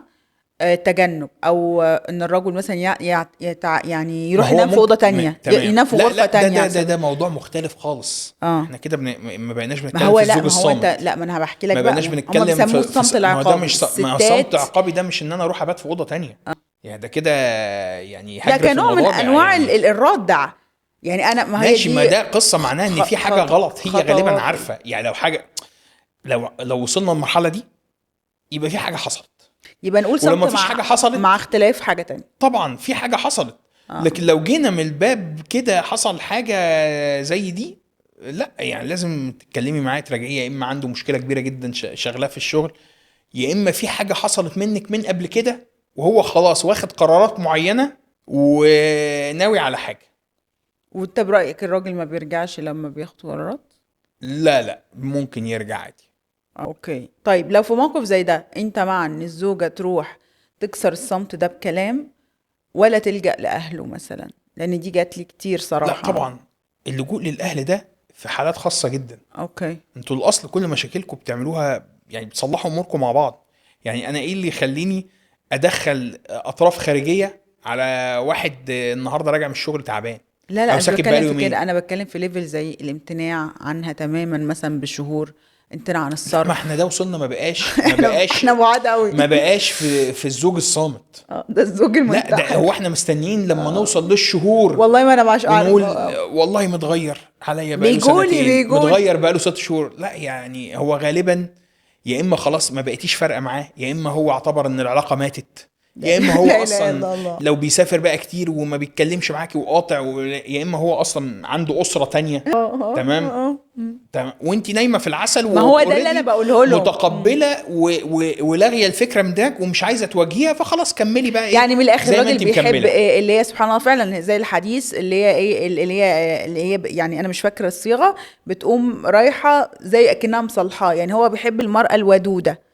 تجنب، او ان الرجل مثلا يعني ما يروح هو ينام في اوضه ممكن تانية، تمام. ينام في لا غرفه لا، ده تانية ده ده احسن. ده موضوع مختلف خالص. اه. احنا كده ما بقيناش ما بنتكلم هو في لا، الزوج ما هو انت، الصامت. لا، ما انا هحكي لك ما بقى، بقيناش هم بنتكلم بيسموه الصمت ما هو ده العقابي مش ما هو صمت الستات. عقابي، ده مش ان انا اروح ابات في اوضه تانية. يعني ده كده يعني لا، هجر في كنوع من المضاجع انواع يعني. الردع. يعني انا، ما هي ماشي، ما دي ده قصه معناها ان في حاجه غلط، هي غالبا خطوات. عارفه يعني. لو حاجه، لو وصلنا للمرحله دي يبقى في حاجه حصلت. يبقى نقول ولو صمت ما فيش مع حاجه حصلت، اختلاف حاجه تانية. طبعا في حاجه حصلت. اه. لكن لو جينا من الباب كده حصل حاجه زي دي، لا يعني لازم تتكلمي معاه تراجعيه، يا اما عنده مشكله كبيره جدا شغلاه في الشغل، يا اما في حاجه حصلت منك من قبل كده وهو خلاص واخد قرارات معينه وناوي على حاجه. وانت برايك الراجل ما بيرجعش لما بياخد قرارات؟ لا لا، ممكن يرجع عادي. اوكي. طيب لو في موقف زي ده، انت مع ان الزوجة تروح تكسر الصمت ده بكلام، ولا تلجأ لأهله مثلا؟ لان دي جات لي كتير لا صراحة. طبعا، اللجوء للاهل ده في حالات خاصه جدا. اوكي. انتوا الاصل كل مشاكلكم بتعملوها يعني بتصلحوا اموركم مع بعض. يعني انا ايه اللي يخليني ادخل اطراف خارجيه على واحد النهارده راجع من الشغل تعبان لا لا، او مش ساكت بتكلم بقاله في كده، يومين؟ انا بتكلم في ليفل زي الامتناع عنها تماما مثلا بشهور، امتناع عن لا، ما احنا الصرف. ده وصلنا، ما بقاش ما احنا بقاش بعاد قوي. ما بقاش في الزوج الصامت. ده الزوج لا، ده هو المنتحر. احنا مستنيين لما نوصل للشهور والله ما انا مش عارف. ونقول والله متغير عليا بقاله بيجولي سنتين، بيجولي متغير بقاله 6 شهور. لا يعني هو غالبا يا اما خلاص ما بقيتيش فارقه معاه، يا اما هو اعتبر ان العلاقه ماتت، لا يا اما هو لا اله اصلا الا الله. لو بيسافر بقى كتير وما بيتكلمش معاكي وقاطع يا اما هو اصلا عنده اسره تانية. تمام. تمام، وانت نايمه في العسل ما هو ده اللي انا واوريدي بقوله لهم. متقبله ولاغيه الفكره من ده ومش عايزه تواجهيها، فخلاص كملي بقى ايه يعني من الاخر زي ما الراجل انت بيحب مكمله. إيه اللي هي سبحان الله فعلا زي الحديث اللي هي ايه، اللي هي يعني انا مش فاكره الصيغه، بتقوم رايحه زي اكنها مصالحاه. يعني هو بيحب المراه الودوده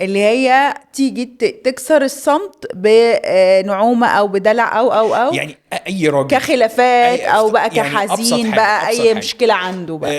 اللي هي تيجي تكسر الصمت بنعومه او بدلع او يعني اي راجل، كخلافات، او بقى يعني ابسط كحزين حاجه، بقى ابسط اي حاجه. مشكله عنده بقى.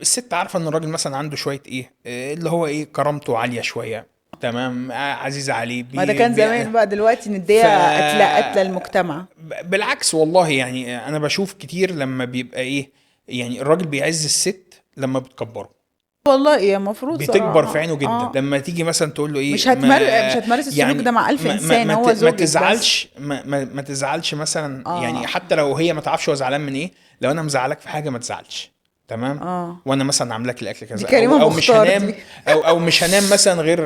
الست عارفه ان الراجل مثلا عنده شويه ايه، اللي هو ايه كرامته عاليه شويه، تمام، عزيزه عليه ما ده كان زمان بقى، دلوقتي ف نديها قتله المجتمع. بالعكس والله، يعني انا بشوف كتير لما بيبقى ايه، يعني الراجل بيعز الست لما بتكبره، والله هي المفروض بتكبر في صراحه. عينه جدا. لما تيجي مثلا تقول له مش ايه مش ما هتمارس السلوك ده يعني مع ألف إنسان، هو ما زوجك بس. تزعلش، ما تزعلش مثلا، يعني اه. حتى لو هي ما تعرفش هو زعلان من ايه، لو انا مزعلك في حاجه ما تزعلش. تمام. اه. وانا مثلا عاملك الاكل دي كذا كريمة او مش مختار هنام، دي. او مش هنام مثلا غير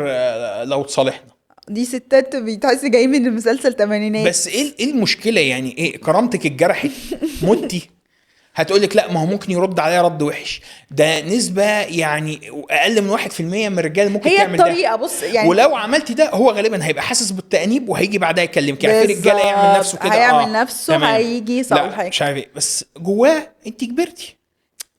لو تصالحنا. دي ستات بتحس جاي من المسلسل بس تمانينات. ايه المشكله يعني؟ ايه كرامتك اتجرحت؟ متي؟ هتقول لك لا، ما هو ممكن يرد عليا رد وحش. ده نسبة يعني أقل من 1% من الرجال ممكن هي تعمل ده. الطريقة، بص يعني. ولو عملت ده هو غالبا هيبقى حاسس بالتأنيب وهيجي بعدها يكلمك. يعني في رجالة يعمل نفسه بالظبط، كده، هيعمل نفسه تمام، هيجي لا مش يصالحك. عارف ايه، بس جواه انت كبرتي،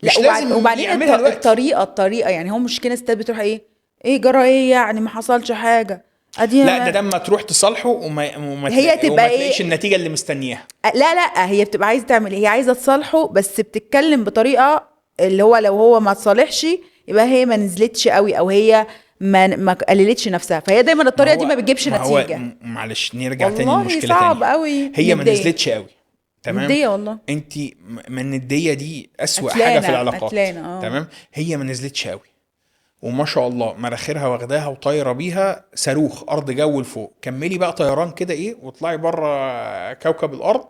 لا، مش لازم وبعدين يعملها دلوقتي. الطريقة يعني، هو مشكلة ستات بتروح ايه جرى ايه يعني، ما حصلش حاجة ادي لا، ده لما تروح تصالحه هي تبقى وما تلاقيش ايه. النتيجة اللي مستنياها. لا لا، هي بتبقى عايزه تعمل ايه، هي عايزه تصالحه بس بتتكلم بطريقه اللي هو لو هو ما تصالحش يبقى هي ما نزلتش قوي، او هي ما قللتش نفسها، فهي دايما ما الطريقه دي ما هو بتجيبش ما هو نتيجه. معلش نرجع تاني والله لمشكلة صعب تانية. قوي هي ما نديه. نزلتش قوي. تمام. نديه والله. انت ما الندية دي أسوأ حاجة في قتلانه العلاقات. قتلانه اه. تمام. هي ما نزلتش قوي، وما شاء الله مراخيرها واخداها وطايره بيها صاروخ ارض جو لفوق. كملي بقى طيران كده ايه واطلعي بره كوكب الارض.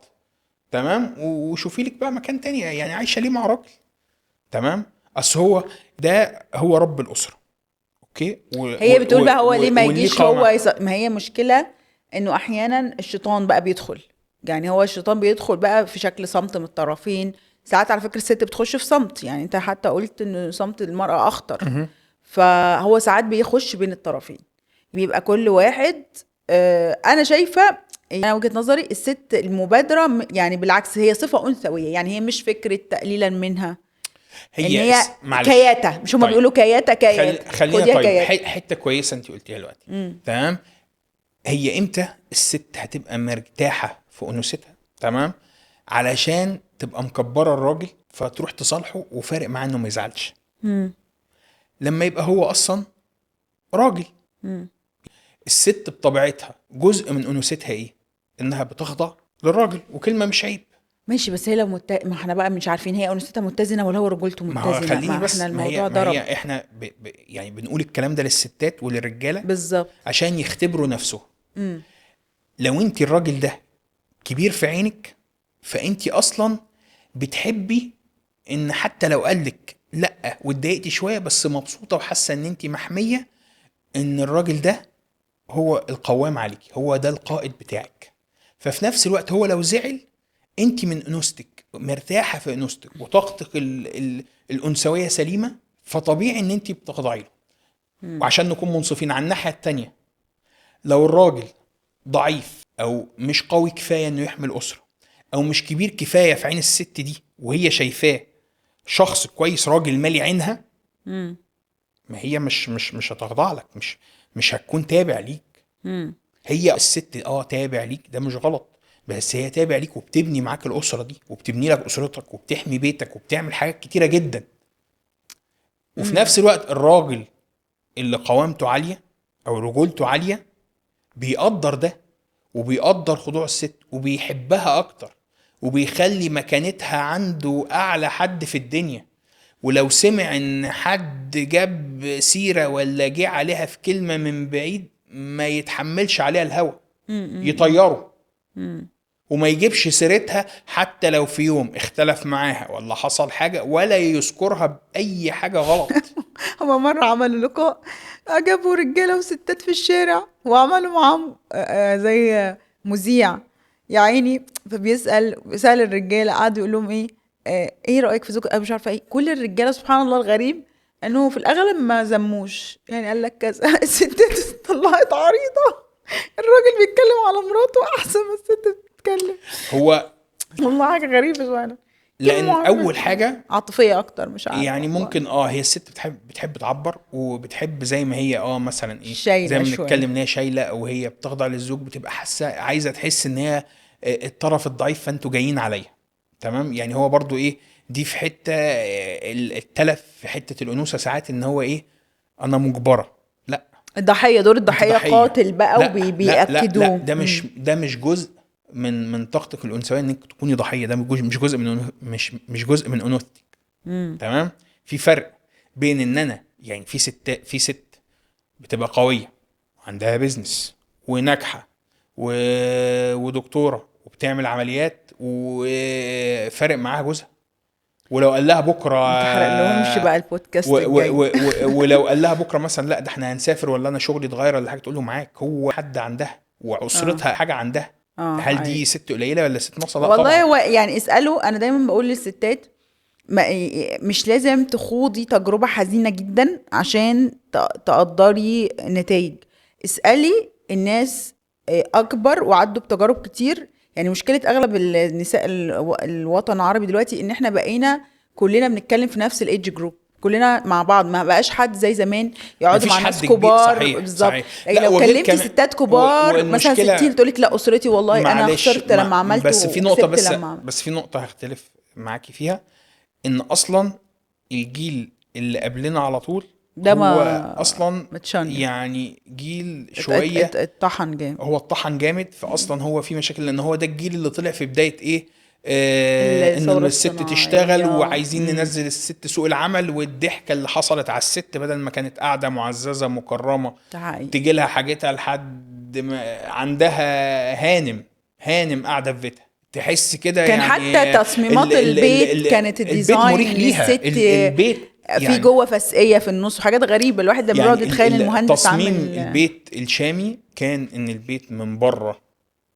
تمام. وشوفي لك بقى مكان تاني، يعني عايشه ليه مع راجل. تمام. اصل هو ده هو رب الاسره. اوكي. هي بتقول بقى هو ليه ما واللي يجيش هو قامه. ما هي مشكله انه احيانا الشيطان بقى بيدخل. يعني هو الشيطان بيدخل بقى في شكل صمت من الطرفين. ساعات على فكره الست بتخش في صمت، يعني انت حتى قلت ان صمت المراه اخطر. مهم. فهو ساعات بيخش بين الطرفين، بيبقى كل واحد. انا شايفه، انا وجهة نظري الست المبادره يعني بالعكس هي صفه انثويه، يعني هي مش فكره تقليلا منها. ان هي هي معلش. كياته، مش هما طيب. بيقولوا كياته كياته، خلينا خديها طيب كياته. حته كويسه انت قلتيها دلوقتي. تمام. هي امتى الست هتبقى مرتاحه في انوثتها؟ تمام. علشان تبقى مكبره الراجل فتروح تصالحه وفارق معاه انه ما يزعلش. لما يبقى هو اصلا راجل. الست بطبيعتها جزء من انوثتها ايه؟ انها بتخضع للراجل، وكلمه مش عيب. ماشي، بس هي لو ما احنا بقى مش عارفين هي انوثتها متزنه ولا هو رجولته ما هو متزنه، خليني ما بس، احنا ما هي الموضوع ما ضرب. هي احنا يعني بنقول الكلام ده للستات وللرجاله بالظبط. عشان يختبروا نفسهم. لو انت الراجل ده كبير في عينك، فانت اصلا بتحبي ان حتى لو قالك لا واتضايقتي شويه بس مبسوطه وحاسه ان انت محميه، ان الراجل ده هو القوام عليك، هو ده القائد بتاعك. ففي نفس الوقت هو لو زعل، انت من انوثتك مرتاحه في انوثتك وطاقتك الانثويه سليمه، فطبيعي ان انت بتخضعي له. وعشان نكون منصفين على الناحيه التانيه، لو الراجل ضعيف او مش قوي كفايه انه يحمل اسره، او مش كبير كفايه في عين الست دي وهي شايفاه شخص كويس راجل مالي عينها، ما هي مش هتخضع لك، مش هتكون تابع ليك. هي الست تابع ليك، ده مش غلط، بس هي تابع ليك وبتبني معاك الاسره دي وبتبني لك اسرتك وبتحمي بيتك وبتعمل حاجات كتيره جدا. وفي نفس الوقت الراجل اللي قوامته عاليه او رجولته عاليه بيقدر ده، وبيقدر خضوع الست وبيحبها اكتر، وبيخلي مكانتها عنده اعلى حد في الدنيا. ولو سمع ان حد جاب سيرة ولا جه عليها في كلمة من بعيد، ما يتحملش عليها الهوى، يطيره، وما يجيبش سيرتها حتى لو في يوم اختلف معاها ولا حصل حاجة، ولا يذكرها بأي حاجة غلط. هما مرة عملوا لقاء، جابوا رجالة وستات في الشارع وعملوا معاهم زي مذيع يا عيني، بيسأل الرجالة، قعدوا يقول لهم ايه، ايه رأيك في زوجك؟ مش عارفة ايه. كل الرجالة سبحان الله الغريب انه في الاغلب ما ذموش، يعني قال لك كذا. الستات طلعت عريضة، الراجل بيتكلم على مراته احسن ما الست بتتكلم. هو والله حاجة غريبة شوية. لان اول حاجة عاطفية اكتر، مش عارفة يعني والله. ممكن هي الست بتحب تعبر وبتحب زي ما هي مثلا ايه، زي شايلة ما شوية. بنتكلم ان هي شايله او هي بتخضع للزوج، بتبقى حاسه عايزه تحس ان هي الطرف الضعيف فانتوا جايين عليا. تمام. يعني هو برضو ايه، دي في حته التلف في حته الانوثه ساعات ان هو ايه، انا مجبره. لا، الضحية، دور انت الضحية ضحيه. قاتل بقى لا وبيأكدوه. ده مش جزء من طاقتك الانثويه انك تكوني ضحيه. ده مش جزء من مش جزء من انوثتك. تمام. في فرق بين ان انا يعني في ست بتبقى قويه وعندها بيزنس وناجحه ودكتوره وبتعمل عمليات وفارق معاها جوزها، ولو قال لها بكره ما تحرق لهمش بقى البودكاست الجاي. ولو قال لها بكره مثلا لا ده احنا هنسافر ولا انا شغلي اتغير ولا حاجه، تقول له معاك، هو حد عندها واسرتها حاجه عندها. هل دي حقيقي. ست قليله ولا ست ناقصه؟ لا والله طبعا. هو يعني اسألوا، انا دايما بقول للستات ما مش لازم تخوضي تجربة حزينة جدا عشان تقدري نتائج. اسألي الناس اكبر وعدوا بتجارب كتير. يعني مشكلة اغلب النساء الوطن العربي دلوقتي ان احنا بقينا كلنا بنتكلم في نفس الايدج جروب، كلنا مع بعض، ما بقاش حد زي زمان يقعدوا مفيش مع ناس حد كبير. كبار. صحيح بالظبط. صحيح. يعني لا لو وغير كلمتي كمان ستات كبار مثلا والمشكله 60 تقولك لا اسرتي والله انا معلش خسرت لما عملت بس في نقطه، وكسبت لما عملت. بس في نقطه هختلف معاكي فيها، ان اصلا الجيل اللي قبلنا على طول ده هو ما اصلا متشنج، يعني جيل شويه اتطحن جامد. هو اتطحن جامد. فاصلا هو في مشاكل لان هو ده الجيل اللي طلع في بدايه ايه، ان الثورة الست تشتغل الصناعية. وعايزين ننزل الست سوق العمل، والضحكه اللي حصلت على الست بدل ما كانت قاعده معززه مكرمه ده حقيقي. تجي لها حاجتها لحد ما عندها هانم قاعده في بيتها، تحس كده كان يعني حتى تصميمات البيت كانت البيت مريح الديزاين ليها. للست البيت في يعني جوه فسقية في النص وحاجات غريبة، الواحد لما بيقعد يتخيل المهندس تصميم عامل. البيت الشامي كان ان البيت من بره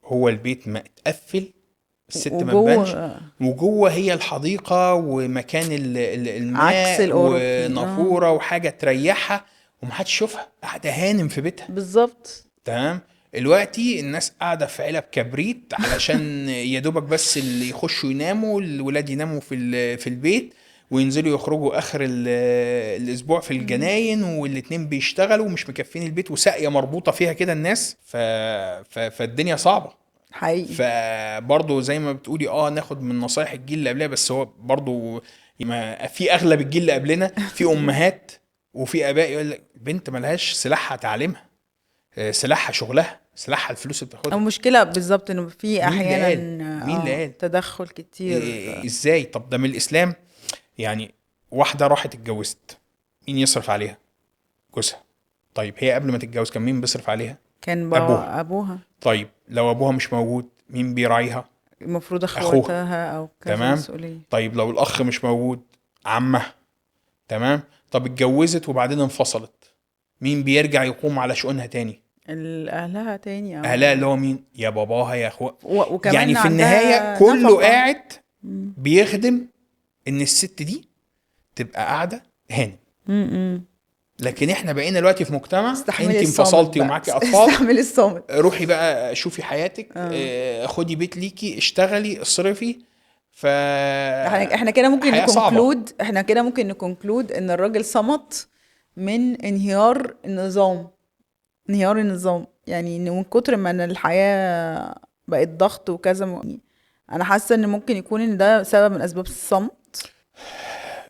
هو البيت متقفل، الست ما تبانش، وجوه وجوه هي الحديقة ومكان عكس الماء الأوروبي. ونافورة وحاجة تريحها، ومحدش يشوفها قاعدة هانم في بيتها. بالظبط. تمام. دلوقتي الناس قاعدة في علب كبريت علشان يا دوبك بس اللي يخشوا يناموا، الولاد يناموا في البيت، وينزلوا يخرجوا اخر الاسبوع في الجناين، والاتنين بيشتغلوا ومش مكفين البيت، وساقيه مربوطه فيها كده الناس. فالدنيا صعبه. حقيقي. فبرضه زي ما بتقولي ناخد من نصايح الجيل اللي قبلها، بس هو برضه ما في اغلب الجيل اللي قبلنا في امهات وفي اباء يقول لك البنت ملهاش سلاحها تعليمها، سلاحها شغلها، سلاحها الفلوس اللي بتاخدها. المشكلة بالظبط انه في مين اللي احيانا قال؟ مين اللي قال؟ تدخل كتير. ازاي؟ طب ده من الاسلام. يعني واحده راحت اتجوزت، مين يصرف عليها؟ جوزها. طيب هي قبل ما تتجوز كان مين بيصرف عليها؟ كان ابوها. طيب لو ابوها مش موجود مين بيراعيها؟ المفروض اخوها. اخواتها او كذا تمام. مسؤولية. طيب لو الاخ مش موجود عمها. تمام. طب اتجوزت وبعدين انفصلت، مين بيرجع يقوم على شؤونها تاني؟ اهلها تاني او اهلها اللي هو مين؟ يا باباها يا اخوها. وكمان يعني في عندها النهايه كله نفقة. قاعد بيخدم ان الست دي تبقى قاعده هانم. لكن احنا بقينا دلوقتي في مجتمع استحملي انت الصامت انفصلتي بقى. ومعاكي اطفال، استحملي الصامت. روحي بقى شوفي حياتك، خدي بيت ليكي، اشتغلي، اصرفي. احنا كده ممكن حياة صعبة. نكونكلود احنا كده ممكن نكونكلود ان الراجل صمت من انهيار النظام. يعني ان من كتر ما ان الحياة بقت ضغط وكذا انا حاسة ان ممكن يكون ان ده سبب من اسباب الصمت.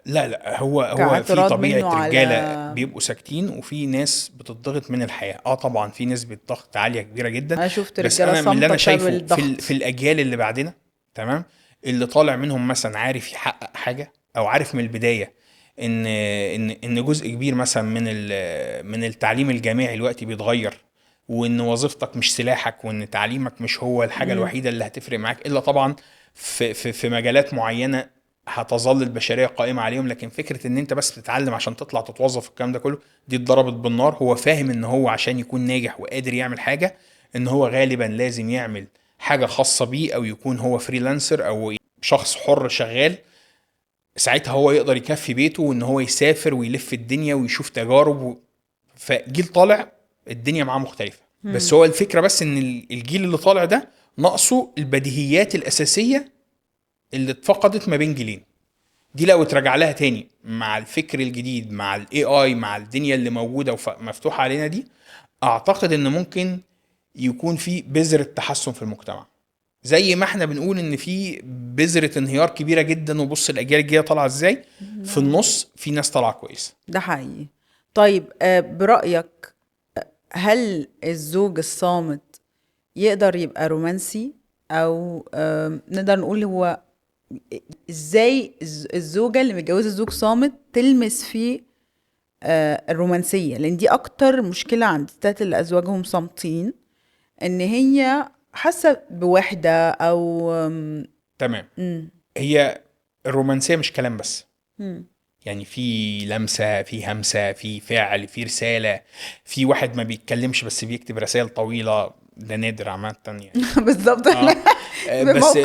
لا هو في كاعتراض طبيعة منه رجالة بيبقوا ساكتين، وفي ناس بتضغط من الحياة. طبعا في نسبة ضغط عالية كبيرة جدا. انا شفت بس رجالة انا من اللي انا صامتة بسبب شايفه الضغط. في الاجيال اللي بعدنا، تمام، اللي طالع منهم مثلا عارف يحقق حاجة، او عارف من البداية ان جزء كبير مثلا من التعليم الجامعي دلوقتي بيتغير، وان وظيفتك مش سلاحك، وان تعليمك مش هو الحاجة الوحيدة اللي هتفرق معاك، الا طبعا في مجالات معينة هتظل البشريه قائمه عليهم. لكن فكره ان انت بس بتتعلم عشان تطلع تتوظف، الكلام ده كله دي اتضربت بالنار. هو فاهم ان هو عشان يكون ناجح وقادر يعمل حاجه، ان هو غالبا لازم يعمل حاجه خاصه بيه، او يكون هو فريلانسر او شخص حر شغال. ساعتها هو يقدر يكفي بيته، وان هو يسافر ويلف الدنيا ويشوف تجارب فجيل طالع الدنيا معاه مختلفه. بس هو الفكره بس ان الجيل اللي طالع ده ناقصه البديهيات الاساسيه اللي اتفقدت ما بين جيلين. دي لو اترجع لها تاني مع الفكر الجديد، مع الاي اي، مع الدنيا اللي موجوده ومفتوحه علينا دي، اعتقد ان ممكن يكون في بذرة تحسن في المجتمع. زي ما احنا بنقول ان في بذرة انهيار كبيرة جدا، وبص الاجيال الجايه طالعه ازاي، في النص في ناس طالعه كويسه. ده حقيقي. طيب برأيك هل الزوج الصامت يقدر يبقى رومانسي، او نقدر نقول هو ازاي الزوجة اللي متجوزة زوج صامت تلمس فيه الرومانسية؟ لان دي اكتر مشكلة عند الستات اللي ازواجهم صامتين، ان هي حاسة بوحدة او تمام. هي الرومانسيه مش كلام بس، يعني في لمسه، في همسه، في فعل، في رساله. في واحد ما بيتكلمش بس بيكتب رسائل طويله، ده نادر عامه يعني. بالظبط. بس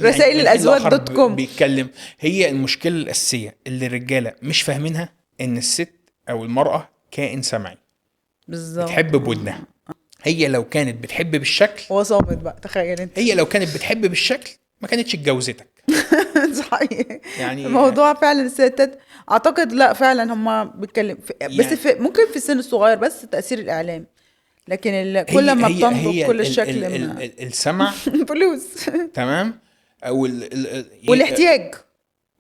رسائل الازواج الآخر دوت كوم بيتكلم. هي المشكله الاساسيه اللي الرجاله مش فاهمينها، ان الست او المراه كائن سمعي، بالظبط. بتحب بودنها. هي لو كانت بتحب بالشكل، هو صامت بقى، تخيل انت. هي لو كانت بتحب بالشكل ما كانتش اتجوزتك. صحيح. يعني الموضوع فعلا الستات اعتقد لا فعلا هم بيتكلم بس يعني ممكن في السن الصغير بس تأثير الاعلام، لكن كل ما بتنضج هي كل الشكل ما السمع. فلوس. تمام. او والاحتياج.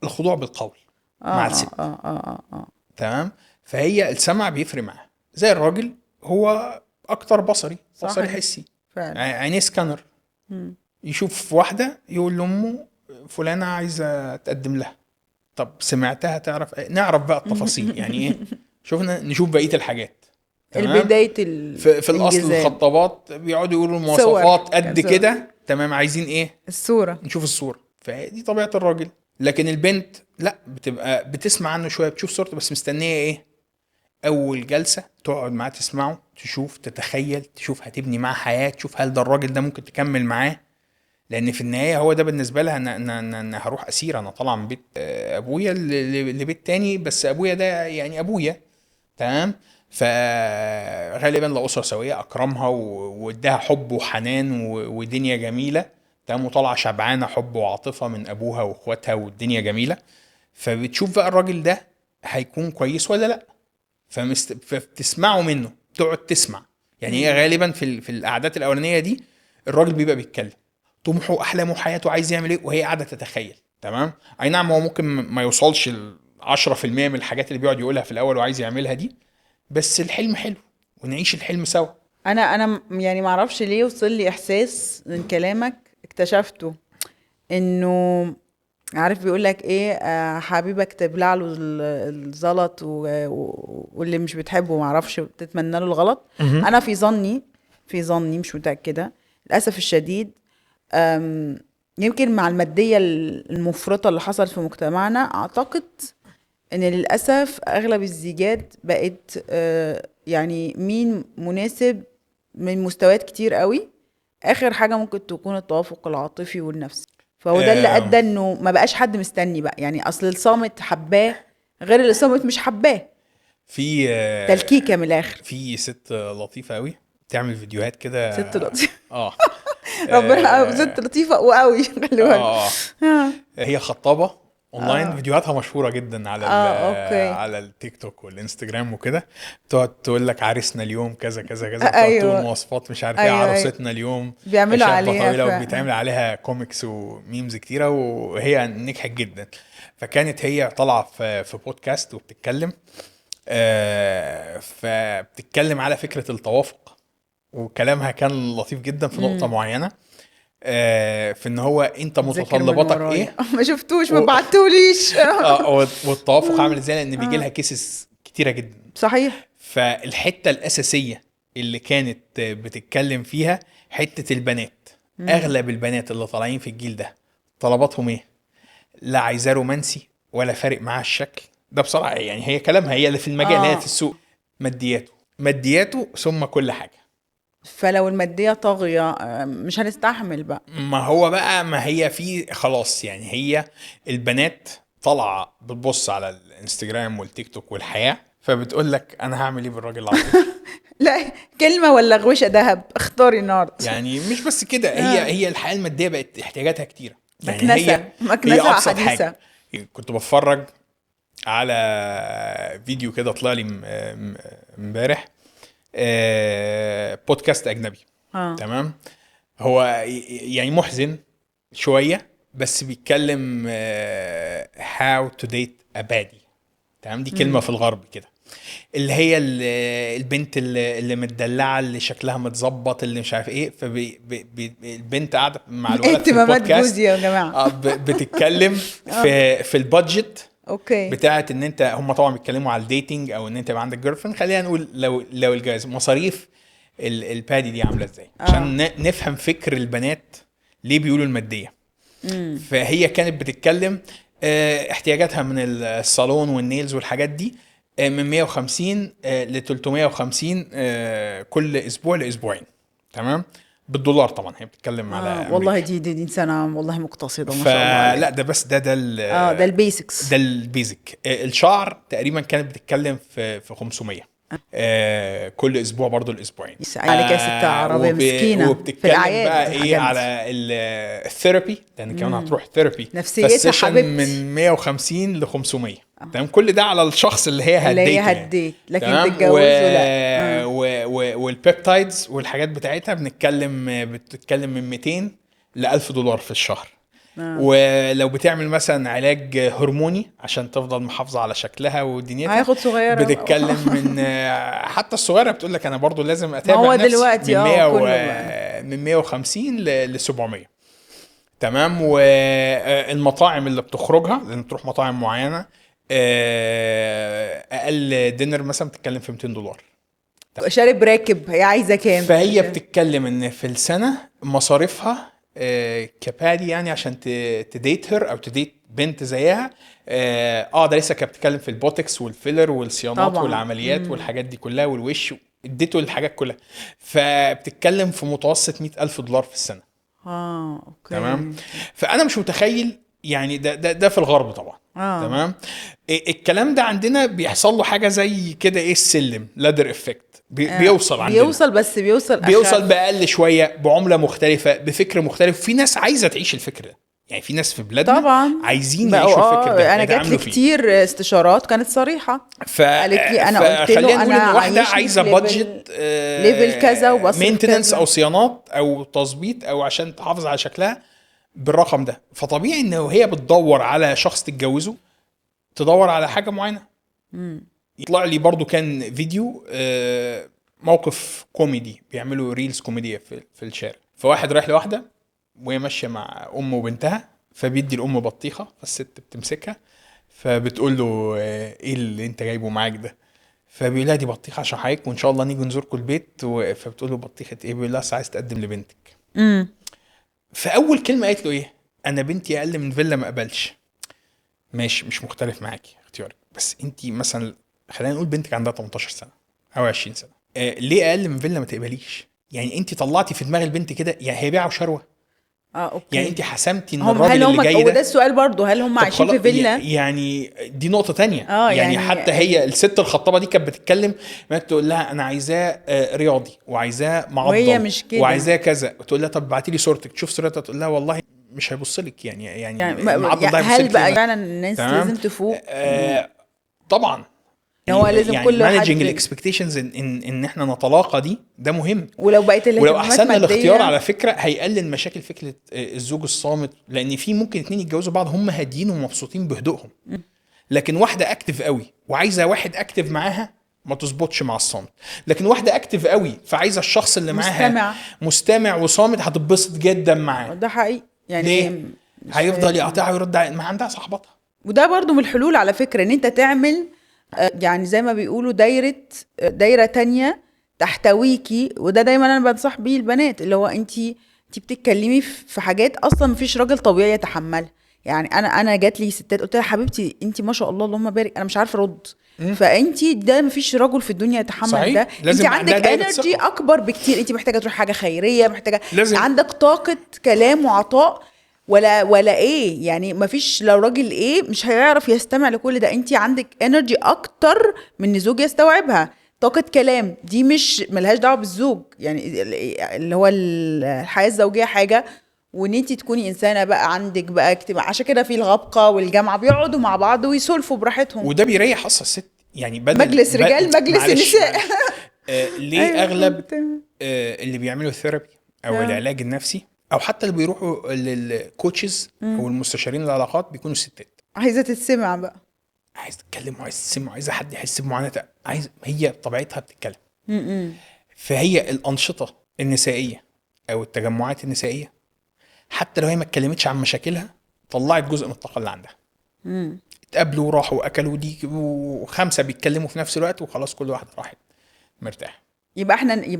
الخضوع بالقول مع الست. تمام. فهي السمع بيفرق معاها زي الراجل، هو اكتر بصري حسي فعلا. عينيه سكانر. يشوف واحده يقول لامه فلانه عايزه تقدم لها. طب سمعتها تعرف نعرف بقى التفاصيل يعني ايه. نشوف بقيه الحاجات. البداية في الاصل الخطابات بيقعدوا يقولوا المواصفات قد كده، تمام، عايزين ايه؟ الصورة. نشوف الصورة. فدي طبيعة الراجل. لكن البنت لا، بتبقى بتسمع عنه شوية، بتشوف صورته، بس مستنية ايه؟ اول جلسة تقعد معاه تسمعه، تشوف، تتخيل، تشوف هتبني معاه حياة، تشوف هل ده الراجل ده ممكن تكمل معاه. لان في النهاية هو ده بالنسبة لها، انا هروح اسير، انا طالع من بيت ابويا لبيت تاني، بس ابويا ده يعني ابويا. تمام. فغالبا لأسرة سوية أكرمها واداها حب وحنان ودنيا جميلة. تمام. وطلع شبعانة حب وعاطفة من أبوها وأخواتها، والدنيا جميلة. فبتشوف بقى الراجل ده هيكون كويس ولا لا، فبتسمعه منه، تقعد تسمع. يعني هي غالبا في القعدات الاولانيه دي الراجل بيبقى بيتكلم طموحه احلامه حياته عايز يعمل ايه، وهي قاعده تتخيل. تمام. اي نعم هو ممكن ما يوصلش 10% من الحاجات اللي بيقعد يقولها في الاول وعايز يعملها دي، بس الحلم حلو ونعيش الحلم سوا. انا يعني ما اعرفش ليه وصل لي احساس من كلامك اكتشفته، انه عارف بيقول لك ايه، حبيبك تبلع له الزلط واللي مش بتحبه ما اعرفش تتمنى له الغلط. مهم. انا في ظني مش متاكده للاسف الشديد. يمكن مع الماديه المفرطه اللي حصلت في مجتمعنا، اعتقد ان للاسف اغلب الزيجات بقت يعني مين مناسب من مستويات كتير قوي، اخر حاجه ممكن تكون التوافق العاطفي والنفسي. فهو ده اللي آم، ادى انه ما بقاش حد مستني بقى، يعني اصل الصامت حباه غير اللي صامت مش حباه. في تلكيكه من الاخر. في ست لطيفه قوي بتعمل فيديوهات كده. ست لطيفه. اه ربنا ست اه, لطيفه وقوي خلي بالك. آه. هي خطابه اونلاين، اه. فيديوهاتها مشهوره جدا على اوكي. على التيك توك والانستجرام وكده. تقعد تقول لك عريسنا اليوم كذا كذا كذا، وتقعد تقول ايوه مواصفات مش عارف ايه، ايوه ايوه عروستنا اليوم بيعملوا شابه عليها طويله، وبيتعمل عليها كوميكس وميمز كتيره، وهي نجحت جدا. فكانت هي طالعه في بودكاست وبتتكلم، فبتتكلم على فكره التوافق، وكلامها كان لطيف جدا في نقطه معينه، في ان هو انت ذاكر من متطلباتك ورايا. ايه. ما شفتوش، ما بعتوليش. والتوافق عامل ازاي، لان بيجي لها كيسز كتيره جدا. صحيح. فالحته الاساسيه اللي كانت بتتكلم فيها حته البنات. اغلب البنات اللي طالعين في الجيل ده طلباتهم ايه؟ لا عايزاه رومانسي ولا فارق معاها الشكل. ده بصراحه يعني هي كلامها، هي اللي في المجال، هي في السوق. مادياته ثم كل حاجه. فلو المادية طاغية مش هنستحمل بقى. ما هو بقى، ما هي في خلاص يعني، هي البنات طالعه بتبص على الانستجرام والتيك توك والحياه، فبتقول لك انا هعمل ايه بالراجل العاطفي. لا كلمة ولا غوشة دهب، اختاري النهاردة. يعني مش بس كده، هي الحياه الماديه بقت احتياجاتها كتيره. يعني مكنسة هي ابسط حديثة. حاجه. كنت بتفرج على فيديو كده طلع لي امبارح، بودكاست اجنبي. تمام. هو يعني محزن شويه، بس بيتكلم how to date a baddie. تمام. دي كلمه في الغرب كده، اللي هي البنت اللي متدلعه، اللي شكلها متظبط، اللي مش عارف ايه. البنت قاعده مع الولد في اهتمامات البودكاست، جوزي يا جماعة. بتتكلم في البادجت اوكي. بتاعت ان انت، هم طبعا بيتكلموا على الديتنج او ان انت يبقى عندك جيرل فريند. خلينا نقول لو الجواز، مصاريف البادي دي عامله ازاي، عشان نفهم فكر البنات ليه بيقولوا الماديه. فهي كانت بتتكلم احتياجاتها من الصالون والنيلز والحاجات دي من 150 ل 350 كل اسبوع لاسبوعين. تمام. بالدولار طبعا، هي بتتكلم على أمريكا. والله دي انسانة والله مقتصدة ما شاء الله عليها. فلا ده بس ده ده البيسكس. ده البيزك. الشعر تقريبا كانت بتتكلم في 500 كل اسبوع، برضو الاسبوعين. عليك يا ست عربية مسكينة. في وبتتكلم الأعياد بقى دي ايه حاجات. على الثيرابي، لان كمان هتروح ثيرابي نفسيتها فالسيشن حبيبتي. من 150 ل 500. تمام. كل ده على الشخص اللي هي اللي هي هديته هديت لكن تمام. تتجوزه لا. والبيبتايدز والحاجات بتاعتها بتتكلم من 200 ل 1000 دولار في الشهر. ولو بتعمل مثلا علاج هرموني عشان تفضل محافظة على شكلها ودنيتها، هياخد صغيرة. بتتكلم من حتى الصغيرة بتقول لك انا برضو لازم ما اتابع هو نفسي دلوقتي من 100 كله بقى. من 150 ل 700. تمام. والمطاعم اللي بتخرجها، لان تروح مطاعم معينة، اقل دينر مثلا بتتكلم في 200 دولار. شارب راكب، هي عايزة كام؟ فهي بتتكلم ان في السنة مصاريفها كبادي، يعني عشان تديتهر او تديت بنت زيها. ده لسه كانت بتتكلم في البوتكس والفيلر والصيانات طبعا. والعمليات والحاجات دي كلها والوش، اديته الحاجات كلها. فبتتكلم في متوسط 100,000 دولار في السنة. اوكي. تمام. فانا مش متخيل يعني ده في الغرب طبعا. تمام. الكلام ده عندنا بيحصل له حاجه زي كده، ايه السلم لادر افكت. بيوصل عندنا، بيوصل بأقل شويه، بعمله مختلفه، بفكر مختلف. في ناس عايزه تعيش الفكر ده. يعني في ناس في بلادنا طبعا عايزين بقوا يعيشوا الفكر ده، انا جات لي يتعاملوا فيه. كتير استشارات كانت صريحه، قالت لي انا قلت فخلينا له نقول انا ان واحده عايشني عايزه في بادجت ليفل كذا وبصرف مينتننس او كذا. صيانات او تظبيط او عشان تحافظ على شكلها بالرقم ده. فطبيعي ان هي بتدور على شخص تتجوزه تدور على حاجه معينه. يطلع لي برضو كان فيديو موقف كوميدي، بيعملوا ريلز كوميدية في الشارع. فواحد رايح لواحدة وهي ماشية مع أم وبنتها، فبيدي الأم بطيخة، فالست بتمسكها فبتقول له ايه اللي انت جايبه معاك ده؟ فبيقول لها دي بطيخة عشان حضرتك وان شاء الله نيجي نزوركم البيت. فبتقول له بطيخة ايه؟ بيقول لها عايز تقدم لبنتك. فأول كلمة قالت له ايه؟ انا بنتي اقل من فيلا ما اقبلش. ماشي، مش مختلف معاكي اختيارك، بس انت مثلا خلينا نقول بنتك عندها 18 سنه او 20 سنه، ليه اقل من فيلا ما تقبليش؟ يعني انت طلعتي في دماغ البنت كده، يعني هي بيعه وشروه. اوكي. يعني انت حسمتي ان هم الراجل هل اللي هم، جاي وده ده، السؤال برضو، هل هم طب عايشين في خلاص فيلا؟ يعني دي نقطة تانية. يعني يعني حتى هي الست الخطابة دي كانت بتتكلم، ما تقول لها انا عايزاه رياضي وعايزاه وهي معضل مش كده. وعايزاه كذا، تقول لها طب ابعتي لي صورتك تشوف صورتها، تقول لها والله مش هيبص لك، يعني المعضل ده هيبص هل لك بقى ليه؟ فعلا الناس تمام. لازم تفوق طبعا. ان هو لازم يعني كل مانجنج حد، الاكسبكتيشنز ان احنا نتلاقى دي، ده مهم. ولو بقت ولو الاهتمامات احسننا الاختيار على ماديه؟ فكره هيقلل مشاكل فكره الزوج الصامت، لان في ممكن اتنين يتجوزوا بعض هم هاديين ومبسوطين بهدوءهم، لكن واحده اكتف قوي وعايزه واحد اكتف معاها ما تظبطش مع الصامت. لكن واحده اكتف قوي فعايزه الشخص اللي معاها مستمع. مستمع وصامت، هتتبسط جدا معاه. ده حقيقي يعني. ليه؟ مش هيفضل فاهم. يقطعها ويرد ما عندها صاحبتها. وده برضو من الحلول على فكرة، ان انت تعمل يعني زي ما بيقولوا دايرة تانية تحتويكي. وده دايما انا بنصح بيه البنات، اللي هو انت بتتكلمي في حاجات اصلا مفيش راجل طبيعي يتحملها. يعني انا جات لي ستات قلت لها حبيبتي انت ما شاء الله اللهم بارك انا مش عارفه ارد. فانت ده مفيش رجل في الدنيا يتحمل ده. صحيح، انت لازم عندها عندك دايره انرجي ثقه. اكبر بكتير، انت محتاجه تروح حاجه خيريه، محتاجه لازم. عندك طاقه كلام وعطاء. ولا ايه يعني، مفيش لو راجل ايه مش هيعرف يستمع لكل ده. انت عندك انرجي اكتر من ان زوج يستوعبها. طاقة كلام دي مش ملهاش دعوة بالزوج، يعني اللي هو الحياة الزوجية حاجة، وان انت تكوني انسانة بقى عندك بقى اجتماع. عشان كده في الغبقة والجامعة بيقعدوا مع بعض ويسولفوا براحتهم. وده بيريح اصلا الست، يعني مجلس رجال مجلس معلش النساء. معلش ليه ايوه اغلب تمام. اللي بيعملوا الثيرابي او العلاج النفسي او حتى اللي بيروحوا للكوتشز او المستشارين العلاقات بيكونوا ستات عايزة تتسمع بقى. عايز تتكلم وعايز تسمع، عايزه حد يحس بمعاناتها، هي طبيعتها بتتكلم. فهي الانشطه النسائيه او التجمعات النسائيه حتى لو هي ما اتكلمتش عن مشاكلها طلعت جزء من الطاقه اللي عندها. اتقابلوا وراحوا واكلوا دي وخمسه بيتكلموا في نفس الوقت وخلاص كل واحده راحت مرتاح. يبقى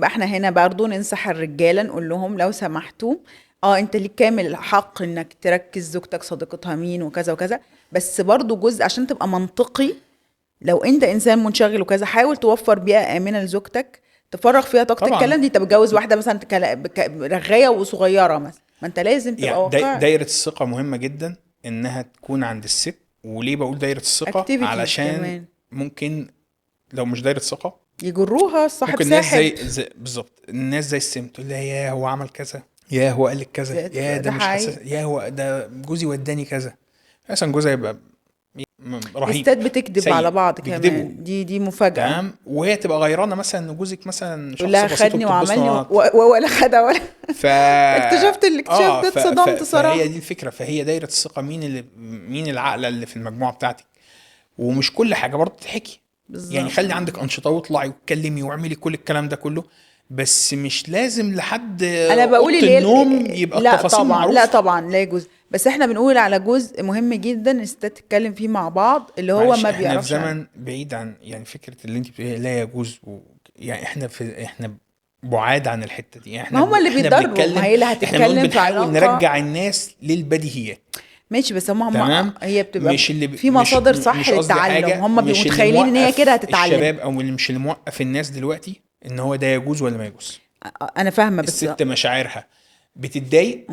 احنا هنا برضو ننصح الرجاله، نقول لهم لو سمحتوا انت ليك كامل الحق انك تركز زوجتك صديقتها مين وكذا وكذا، بس برضو جزء عشان تبقى منطقي. لو انت انسان منشغل وكذا، حاول توفر بيئه امنه لزوجتك تفرغ فيها طاقه طبعا. الكلام دي. انت بتجوز واحده مثلا رغايه وصغيره مثلا، ما انت لازم تبقى يعني واقعي. دايره الثقه مهمه جدا انها تكون عند الست. وليه بقول دايره الثقه؟ اكتيفيتيز علشان كمان ممكن لو مش دايره ثقه يجروها صاحب ممكن ناس ساحب. زي بالظبط الناس زي السم تقول لها يا هو عمل كذا، يا هو قال لك كذا، يا ده مش حساس، يا هو ده جوزي وداني كذا. مثلا جوزها يبقى رهيب، الستات بتكذب على بعض بيكذبوا. كمان، دي مفاجاه. تمام. وهي تبقى غيرانه مثلا ان جوزك مثلا تقول شخص لها بسيط خدني وبتتبسطوا وعملني مع بعض. ولا خدها ولا. ف اكتشفت الاكتشاف ده، اتصدمت صراحه. فهي دي الفكره. فهي دايره الثقه مين العقله اللي في المجموعه بتاعتك. ومش كل حاجه برضه تحكي، بالظبط. يعني خلي عندك انشطه واطلعي واتكلمي واعملي كل الكلام ده كله، بس مش لازم لحد انا بقول اوضه النوم يبقى لا التفاصيل طبعا، معروفه. لا طبعا لا يجوز. بس احنا بنقول على جزء مهم جدا الستات تتكلم فيه مع بعض، اللي هو معلش ما احنا في بيعرفش زمن بعيد عن يعني فكره اللي انت بتقوليها لا يجوز يعني احنا بعاد عن الحته دي. يعني ما هم اللي احنا بيتضروا، ما بنتكلم، هي اللي احنا بنقول هتتكلم في بنحاول علاقه. نرجع الناس للبديهيات. ماشي، بس هم تمام. هي بتبقى مش اللي في مصادر صح مش قصدي للتعلم، حاجه، هم بيبقوا مش اللي متخيلين ان هي كده موقف هتتعلم. الشباب او مش اللي موقف الناس دلوقتي ان هو ده يجوز ولا ما يجوز. انا فاهمه بس. الست مشاعرها بتتضايق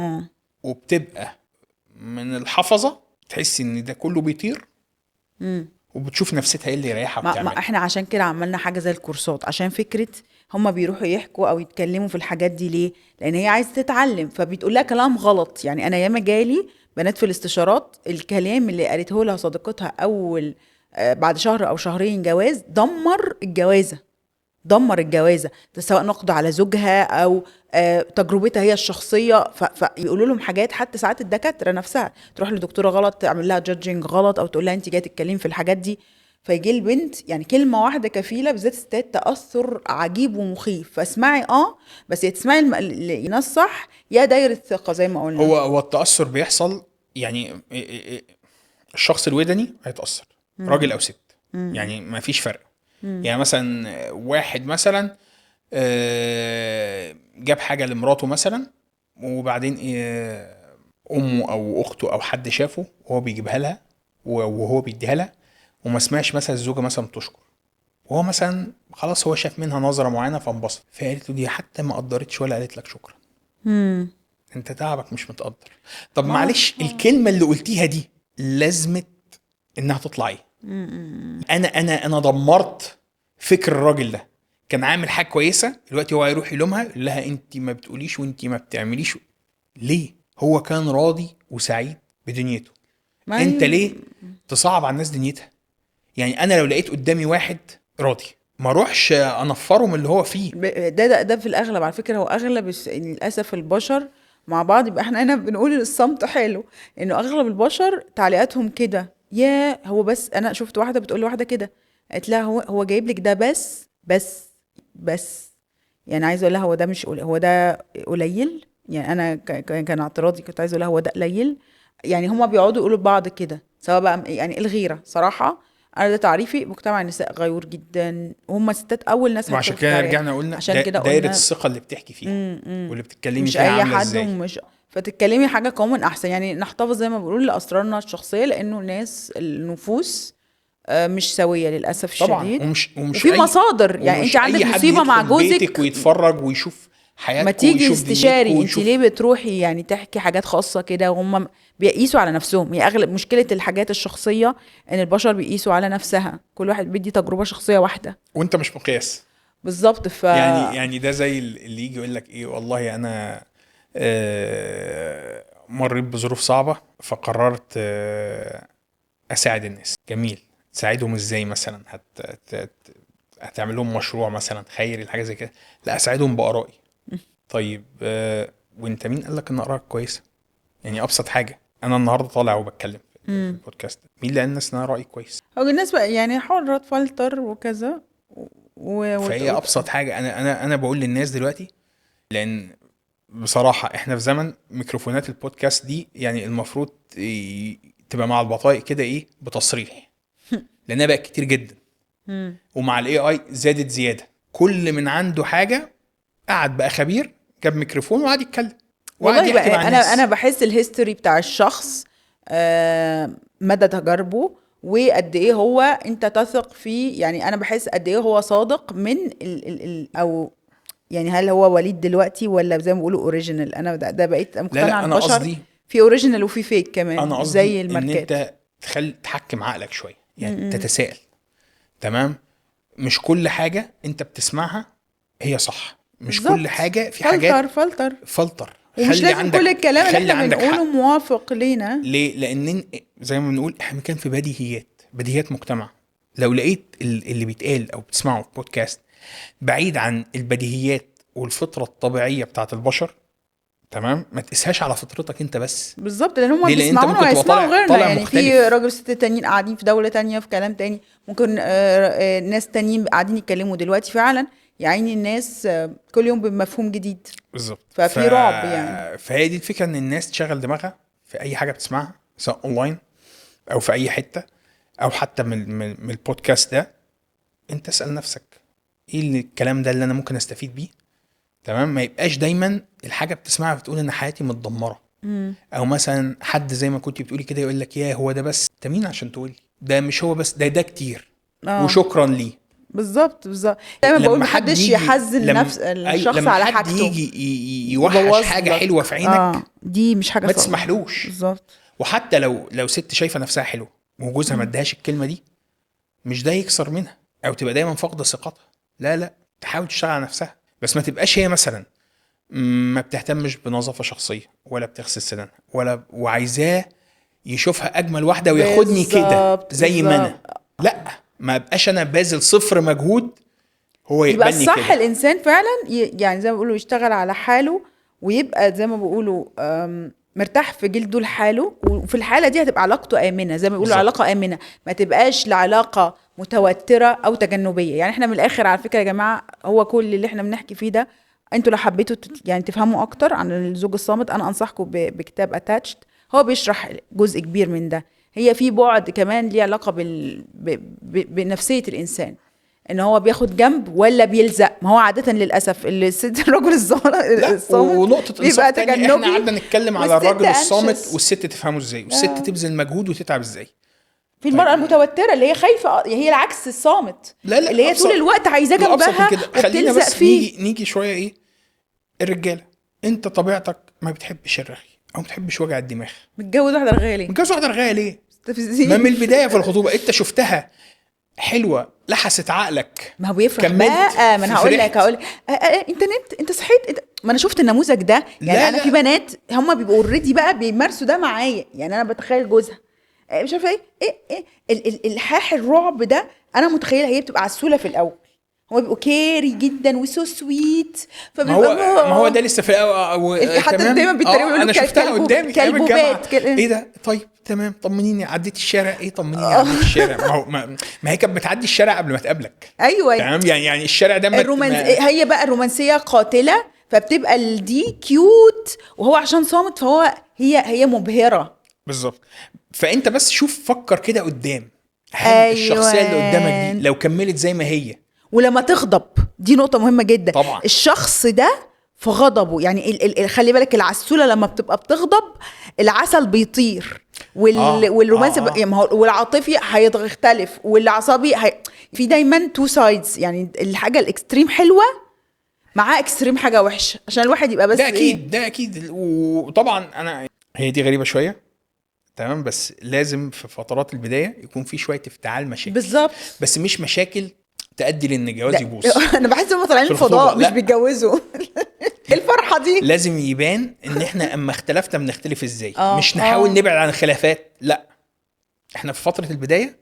وبتبقى من الحفظه، تحس ان ده كله بيطير وبتشوف نفسها ايه اللي يريحها ما وبتعمل. احنا عشان كده عملنا حاجه زي الكورسات، عشان فكره هما بيروحوا يحكوا او يتكلموا في الحاجات دي ليه؟ لان هي عايزه تتعلم، فبتقول لها كلام غلط. يعني انا ياما جالي بنات في الاستشارات الكلام اللي قالته لها صديقتها اول بعد شهر او شهرين جواز دمر الجوازه ده، سواء نقد على زوجها او تجربتها هي الشخصيه. فيقولوا لهم حاجات، حتى ساعات الدكاتره نفسها تروح لدكتوره غلط تعمل لها جادجنج غلط او تقول لها انت جايه تتكلمي في الحاجات دي، فيجي البنت يعني كلمه واحده كفيله بالذات الستات تاثر عجيب ومخيف. فاسمعي بس يا تسمعي الناس صح يا دايره ثقه زي ما قلنا. هو التأثر بيحصل يعني الشخص الودني هيتأثر راجل او ست، يعني ما فيش فرق. يعني مثلا واحد مثلا جاب حاجة لمراته مثلا، وبعدين امه او اخته او حد شافه وهو بيجيبها لها وهو بيديها لها، وما سمعش مثلا الزوجة مثلا بتشكر، وهو مثلا خلاص هو شاف منها نظرة معينة فانبسط، فقالت له دي حتى ما قدرتش ولا قالت لك شكرا، انت تعبك مش متقدر. طب معلش الكلمة اللي قلتيها دي لازمت انها تطلع ايه؟ انا دمرت فكر الراجل ده، كان عامل حاجه كويسه، دلوقتي هو هيروح يلومها يقول لها انت ما بتقوليش وانت ما بتعمليش. ليه؟ هو كان راضي وسعيد بدنيته، انت ليه تصعب على الناس دنيتها؟ يعني انا لو لقيت قدامي واحد راضي ما اروحش انفره من اللي هو فيه. ده في الاغلب على فكره، هو اغلب للاسف البشر مع بعض. يبقى احنا هنا بنقول الصمت حلو، انه اغلب البشر تعليقاتهم كده. هو بس انا شفت واحده بتقول لواحده كده، قالت لها هو جايب لك ده بس يعني عايزه اقول لها هو ده مش هو ده قليل. يعني انا كان اعتراضي، كنت عايزه اقول لها هو ده قليل. يعني هما بيقعدوا يقولوا لبعض كده، سواء بقى يعني الغيره صراحه. انا ده تعريفي، مجتمع النساء غيور جدا، وهم ستات اول ناس وعشان هيدخلوا في كده التعليقات. رجعنا قلنا عشان كده دايره قلنا الثقه اللي بتحكي فيها واللي بتتكلمي مش فيها اي عامله حد ازاي. ومش فتتكلمي حاجه كومن احسن. يعني نحتفظ زي ما بنقول لاسرارنا الشخصيه، لانه النفوس مش سويه للاسف طبعا الشديد. ومش وفي اي مصادر، يعني انت ومش اي عندك حد مصيبه مع يدخل بيتك جوزك، ويتفرج ويشوف ما حياتكم تيجي ويشوف دنيتكم استشاري. انت ليه ويشوف. بتروحي يعني تحكي حاجات خاصة كده وهم بيقيسوا على نفسهم؟ هي اغلب مشكلة الحاجات الشخصية ان البشر بيقيسوا على نفسها، كل واحد بيدي تجربة شخصية واحدة. وانت مش مقياس. بالظبط. يعني ده زي اللي يجي يقول لك ايه، والله انا مريت بظروف صعبة فقررت اساعد الناس. جميل، تساعدهم ازاي؟ مثلا هتعمل لهم مشروع مثلا خيري الحاجة زي كده؟ لا، اساعدهم بآرائي. طيب وانت مين قال لك ان آرائك كويسة؟ يعني ابسط حاجة، انا النهارده طالع وبتكلم في البودكاست، مين اللي قال الناس ان انا رأيي كويس؟ او الناس بقى يعني حرة تفلتر وكذا فهي ابسط حاجة. انا بقول للناس دلوقتي، لان بصراحة احنا في زمن ميكروفونات البودكاست دي، يعني المفروض تبقى مع البطايق كده ايه بتصريح، لانها بقت كتير جدا. ومع الاي اي زادت زيادة، كل من عنده حاجة قعد بقى خبير، جاب ميكروفون وقعد يتكلم وقعد والله يحكي بقى مع انا الناس. بحس الهيستوري بتاع الشخص مدى تجاربه وقد ايه هو انت تثق فيه. يعني انا بحس قد ايه هو صادق من او يعني هل هو وليد دلوقتي ولا زي ما بيقولوا اوريجينال. انا ده بقيت لا مقتنعه لا، انا البشر قصدي في اوريجينال وفي فيك كمان انا زي قصدي ان الماركات. انت تحكم عقلك شوية، يعني تتساءل. تمام، مش كل حاجة انت بتسمعها هي صح، مش كل بالظبط. حاجة، في فلتر حاجات فلتر. فلتر. ومش لازم كل الكلام اللي خلي احنا عندك بنقوله حق. موافق لينا. ليه؟ لان زي ما بنقول احنا كان في بديهيات مجتمع. لو لقيت اللي بيتقال او بتسمعه في بودكاست بعيد عن البديهيات والفطرة الطبيعية بتاعت البشر، تمام، ما تقيسهاش على فطرتك انت بس. بالظبط، لان هم ليه؟ لان انت بيسمعونا ممكن تبقى وهيسمعوا غيرنا. طالع يعني في مختلف. راجل وست تانيين قاعدين في دولة تانية في كلام تاني، ممكن ناس تانيين قاعدين يتكلموا دلوقتي فعلا. يعني الناس كل يوم بمفهوم جديد. بالظبط. ففي رعب يعني. فهي دي الفكره، ان الناس تشغل دماغها في اي حاجه بتسمعها، سواء اونلاين او في اي حته، او حتى من البودكاست ده. انت اسال نفسك ايه الكلام ده اللي انا ممكن استفيد بيه. تمام، ما يبقاش دايما الحاجه بتسمعها بتقول ان حياتي متدمره، او مثلا حد زي ما كنت بتقولي كده يقول لك يا هو ده بس. انت مين عشان تقولي ده مش هو بس؟ ده كتير اه وشكرا ليه. بالظبط. دايما بقول لما حد محدش يجي يحزن نفس الشخص لما على حد حاجته، يجي يوحش يبوظ حاجه لك. حلوه في عينك، دي مش حاجة ما صح. تسمحلوش. بالظبط. وحتى لو ست شايفه نفسها حلوه وجوزها ما ادهاش الكلمه دي، مش ده يكسر منها او تبقى دايما فاقده ثقتها. لا لا، تحاول تشتغل على نفسها، بس ما تبقاش هي مثلا ما بتهتمش بنظافه شخصيه ولا بتغسل سنانها وعايزاه يشوفها اجمل واحده وياخدني كده بالظبط، زي ما انا. بالظبط. لا، ما ابقاش انا باذل صفر مجهود هو يبقى يقبلني الصح كده. الانسان فعلا يعني زي ما بيقولوا يشتغل على حاله، ويبقى زي ما بيقولوا مرتاح في جلده لحاله، وفي الحاله دي هتبقى علاقته امنه، زي ما بيقولوا بالظبط. علاقه امنه، ما تبقاش لعلاقه متوتره او تجنبيه. يعني احنا من الاخر على فكره يا جماعه، هو كل اللي احنا بنحكي فيه ده، انتوا لو حبيتوا يعني تفهموا اكتر عن الزوج الصامت، انا انصحكم بكتاب اتاتشد، هو بيشرح جزء كبير من ده. هي في بعد كمان ليه علاقه بنفسيه الانسان، ان هو بياخد جنب ولا بيلزق. ما هو عادة للأسف الست الرجل لا، الصامت ونقطة انصاف بيبقى تانية، احنا تجنبي، قعدنا نتكلم على والست الراجل الصامت anxious. والست تفهمه ازاي، والست تبذل مجهود وتتعب ازاي. في طيب المرأة المتوترة اللي هي خايفة، هي العكس الصامت، لا اللي هي طول الوقت عايزاه الابسط من جنبها كده. خلينا وبتلزق بس فيه. نيجي شويه ايه. الرجاله، انت طبيعتك ما بتحبش الرغي او ما بتحبش وجع الدماغ. متجوز واحدة رغالي متجوز واحده رغايه ليه؟ ما مستفزين. من البدايه في الخطوبه انت شفتها حلوه لحست عقلك، ما هو بيفرح كملت بقى، ما انا هقول لك فرحت. انت نمت، انت صحيت، ما انا شفت النموذج ده. يعني لا انا في لا بنات هم بيبقوا اوريدي بقى بيمارسوا ده معايا، يعني انا بتخيل جوزها مش عارفه ايه الحاح الرعب ده، انا متخيله هي بتبقى عسوله في الاول، هو بيبقوا كيري جدا وسو سويت، ما هو فبيبقى ما هو ده لسه في حتى دايما تمام. بيتريقوا يقولوا انا شفتها قدامي ايام الجامعه. كلبوبات ايه ده؟ طيب تمام، طمنيني عديت الشارع. ايه طمنيني عديت الشارع؟ ما هي كانت بتعدي الشارع قبل ما تقابلك. ايوه. تمام، يعني الشارع ده هي بقى الرومانسيه قاتله، فبتبقى دي كيوت، وهو عشان صامت فهو هي مبهره. بالظبط. فانت بس شوف، فكر كده قدام، هل الشخصيه اللي قدامك دي ايوه. لو كملت زي ما هي. ولما تغضب، دي نقطه مهمه جدا، طبعا. الشخص ده في غضبه، يعني خلي بالك العسوله لما بتبقى بتغضب العسل بيطير، والرومانسي يعني ما هو والعاطفي هيختلف، والعصبي في دايما تو سايدز، يعني الحاجه الاكستريم حلوه معاه اكستريم حاجه وحشه، عشان الواحد يبقى بس ده اكيد ده اكيد. وطبعا هي دي غريبه شويه، تمام، بس لازم في فترات البدايه يكون في شويه افتعال مشاكل. بالظبط. بس مش مشاكل تؤدي لان الجواز يبوظ. انا بحس انهم طالعين في الخطوبة، الفضاء مش لا. بيتجوزوا. الفرحه دي لازم يبان ان احنا اما اختلفنا بنختلف ازاي. اه، مش نحاول نبعد عن الخلافات، لا، احنا في فتره البدايه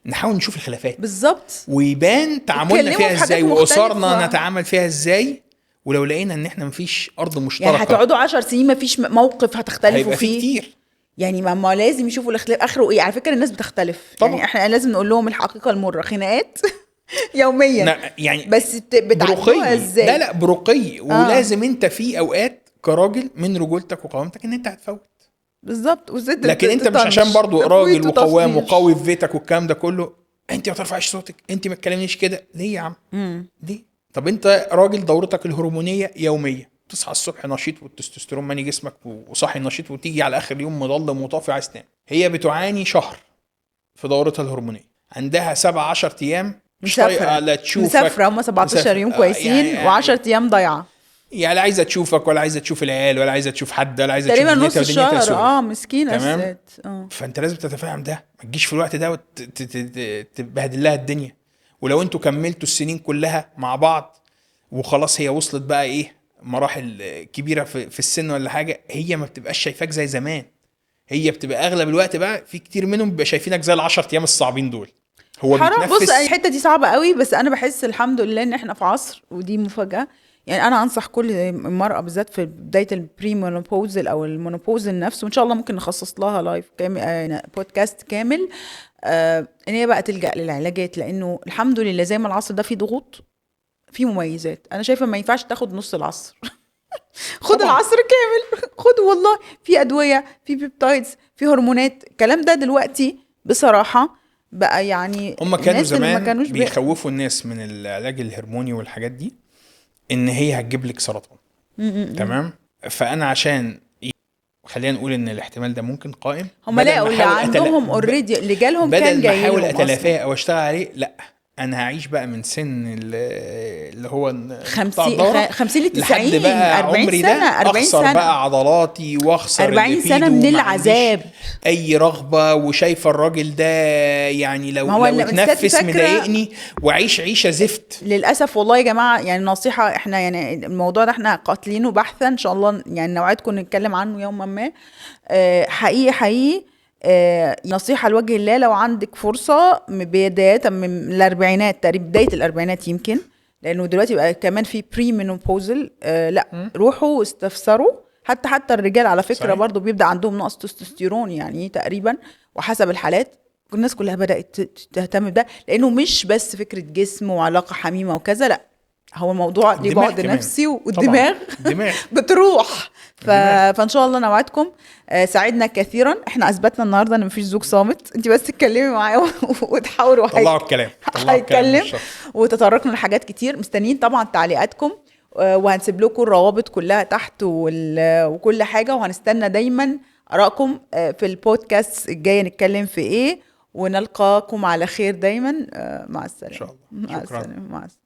نحاول نشوف الخلافات بالظبط، ويبان تعاملنا اتكلموا فيها في حاجات ازاي، مختلفة. واسرنا نتعامل فيها ازاي. ولو لقينا ان احنا مفيش ارض مشتركه، يعني هتقعدوا 10 سنين مفيش موقف هتختلفوا هيبقى فيه فيه كتير. يعني ما لازم يشوفوا الاختلاف اخره ايه. على فكره الناس بتختلف، طبعا. يعني احنا لازم نقول لهم الحقيقه المره، خناقات يوميا، يعني بس بتعدوها برقي. ازاي؟ لا برقي. ولازم انت في اوقات كراجل من رجولتك وقوامتك ان انت هتفوت. بالظبط، والست لكن انت مش عشان برضو راجل وقوام وقوي في بيتك والكلام ده كله، انت ما ترفعش صوتك، انت ما تكلمنيش كده ليه يا عم؟ ليه؟ طب انت راجل دورتك الهرمونيه يوميه، تصحى الصبح نشيط والتستوستيرون ماني جسمك وصاحي نشيط، وتيجي على اخر يوم مظلم وطافي عايز تنام. هي بتعاني شهر في دورتها الهرمونيه، عندها 17 ايام مش طايقه لا تشوفك. مسافره، هم 17 يوم كويسين يعني و10 ايام ضايعه، يعني لا عايزه تشوفك ولا عايزه تشوف العيال ولا عايزه تشوف حد ولا عايزه تشوف تقريبا دنيتها نص ودنيتها الشهر. سودة. مسكينه تمام. الست. فانت لازم تتفاهم ده، ما تجيش في الوقت ده وتبهدل لها الدنيا. ولو انتوا كملتوا السنين كلها مع بعض وخلاص هي وصلت بقى ايه مراحل كبيره في السن ولا حاجه، هي ما بتبقاش شايفاك زي زمان. هي بتبقى اغلب الوقت بقى في كتير منهم بيبقى شايفينك زي ال10 ايام الصعبين دول. هو حرام. بيتنفس. بص الحته دي صعبه قوي، بس انا بحس الحمد لله ان احنا في عصر، ودي مفاجاه. يعني انا انصح كل مرأة بالذات في بدايه البري مونوبوزل او المونوبوزل نفسه، وان شاء الله ممكن نخصص لها لايف كامل، بودكاست كامل، ان هي بقى تلجأ للعلاجات، لانه الحمد لله زي ما العصر ده فيه ضغوط فيه مميزات. انا شايفه ما ينفعش تاخد نص العصر. خد طبعاً. العصر كامل، خد والله، في ادويه، في بيبتايدز، في هرمونات، الكلام ده دلوقتي بصراحه بقى يعني هم كانوا الناس اللي ما زمان كانوش بيخوفوا الناس من العلاج الهرموني والحاجات دي ان هي هتجيب لك سرطان. تمام. فانا عشان خلينا نقول ان الاحتمال ده ممكن قائم، هم لقوا اللي عندهم اوريدي اللي جالهم كان بدل ما جاي احاول لهم اتلافاه أصلاً. او اشتغل عليه، لا، انا هعيش بقى من سن اللي هو قطاع 50 الدورة 50 ل لحد 90 بقى 40 عمري سنة ده 40 اخسر سنة بقى عضلاتي واخسر 40 سنة الليبيدو من وما عنديش العذاب. اي رغبة، وشايفة الراجل ده يعني ما لو هو لو انت اتنفس فاكرة مضايقني وعيش عيشة زفت. للأسف والله يا جماعة، يعني نصيحة، احنا يعني الموضوع ده احنا قاتلينه بحثا ان شاء الله، يعني نوعدكم نتكلم عنه يوما ما. حقيقي حقيقي، نصيحة لوجه الله، لو عندك فرصة بداية من الأربعينات تقريبا، بداية الأربعينات يمكن، لأنه دلوقتي بقى كمان في بري مينوبوزل، لا روحوا استفسروا. حتى الرجال على فكرة صحيح. برضو بيبدأ عندهم نقص تستوستيرون يعني تقريبا، وحسب الحالات. الناس كلها بدأت تهتم بده، لأنه مش بس فكرة جسم وعلاقة حميمة وكذا، لا، هو الموضوع ليه الدماغ بعد كمان نفسي، طبعا. والدماغ الدماغ بتروح. الدماغ فان شاء الله نوعدكم. ساعدنا كثيرا، احنا اثبتنا النهارده ان مفيش زوج صامت، انت بس تتكلمي معاه وتحاوروا طلعوا الكلام، طلعوا الكلام من هيتكلم، الشط. وتطرقنا لحاجات كتير. مستنيين طبعا تعليقاتكم، وهنسيب لكم الروابط كلها تحت وكل حاجه، وهنستنى دايما ارائكم في البودكاست الجاي نتكلم في ايه. ونلقاكم على خير دايما. مع ان شاء السلامه. الله. مع شكرا. السلامه. مع السلامه.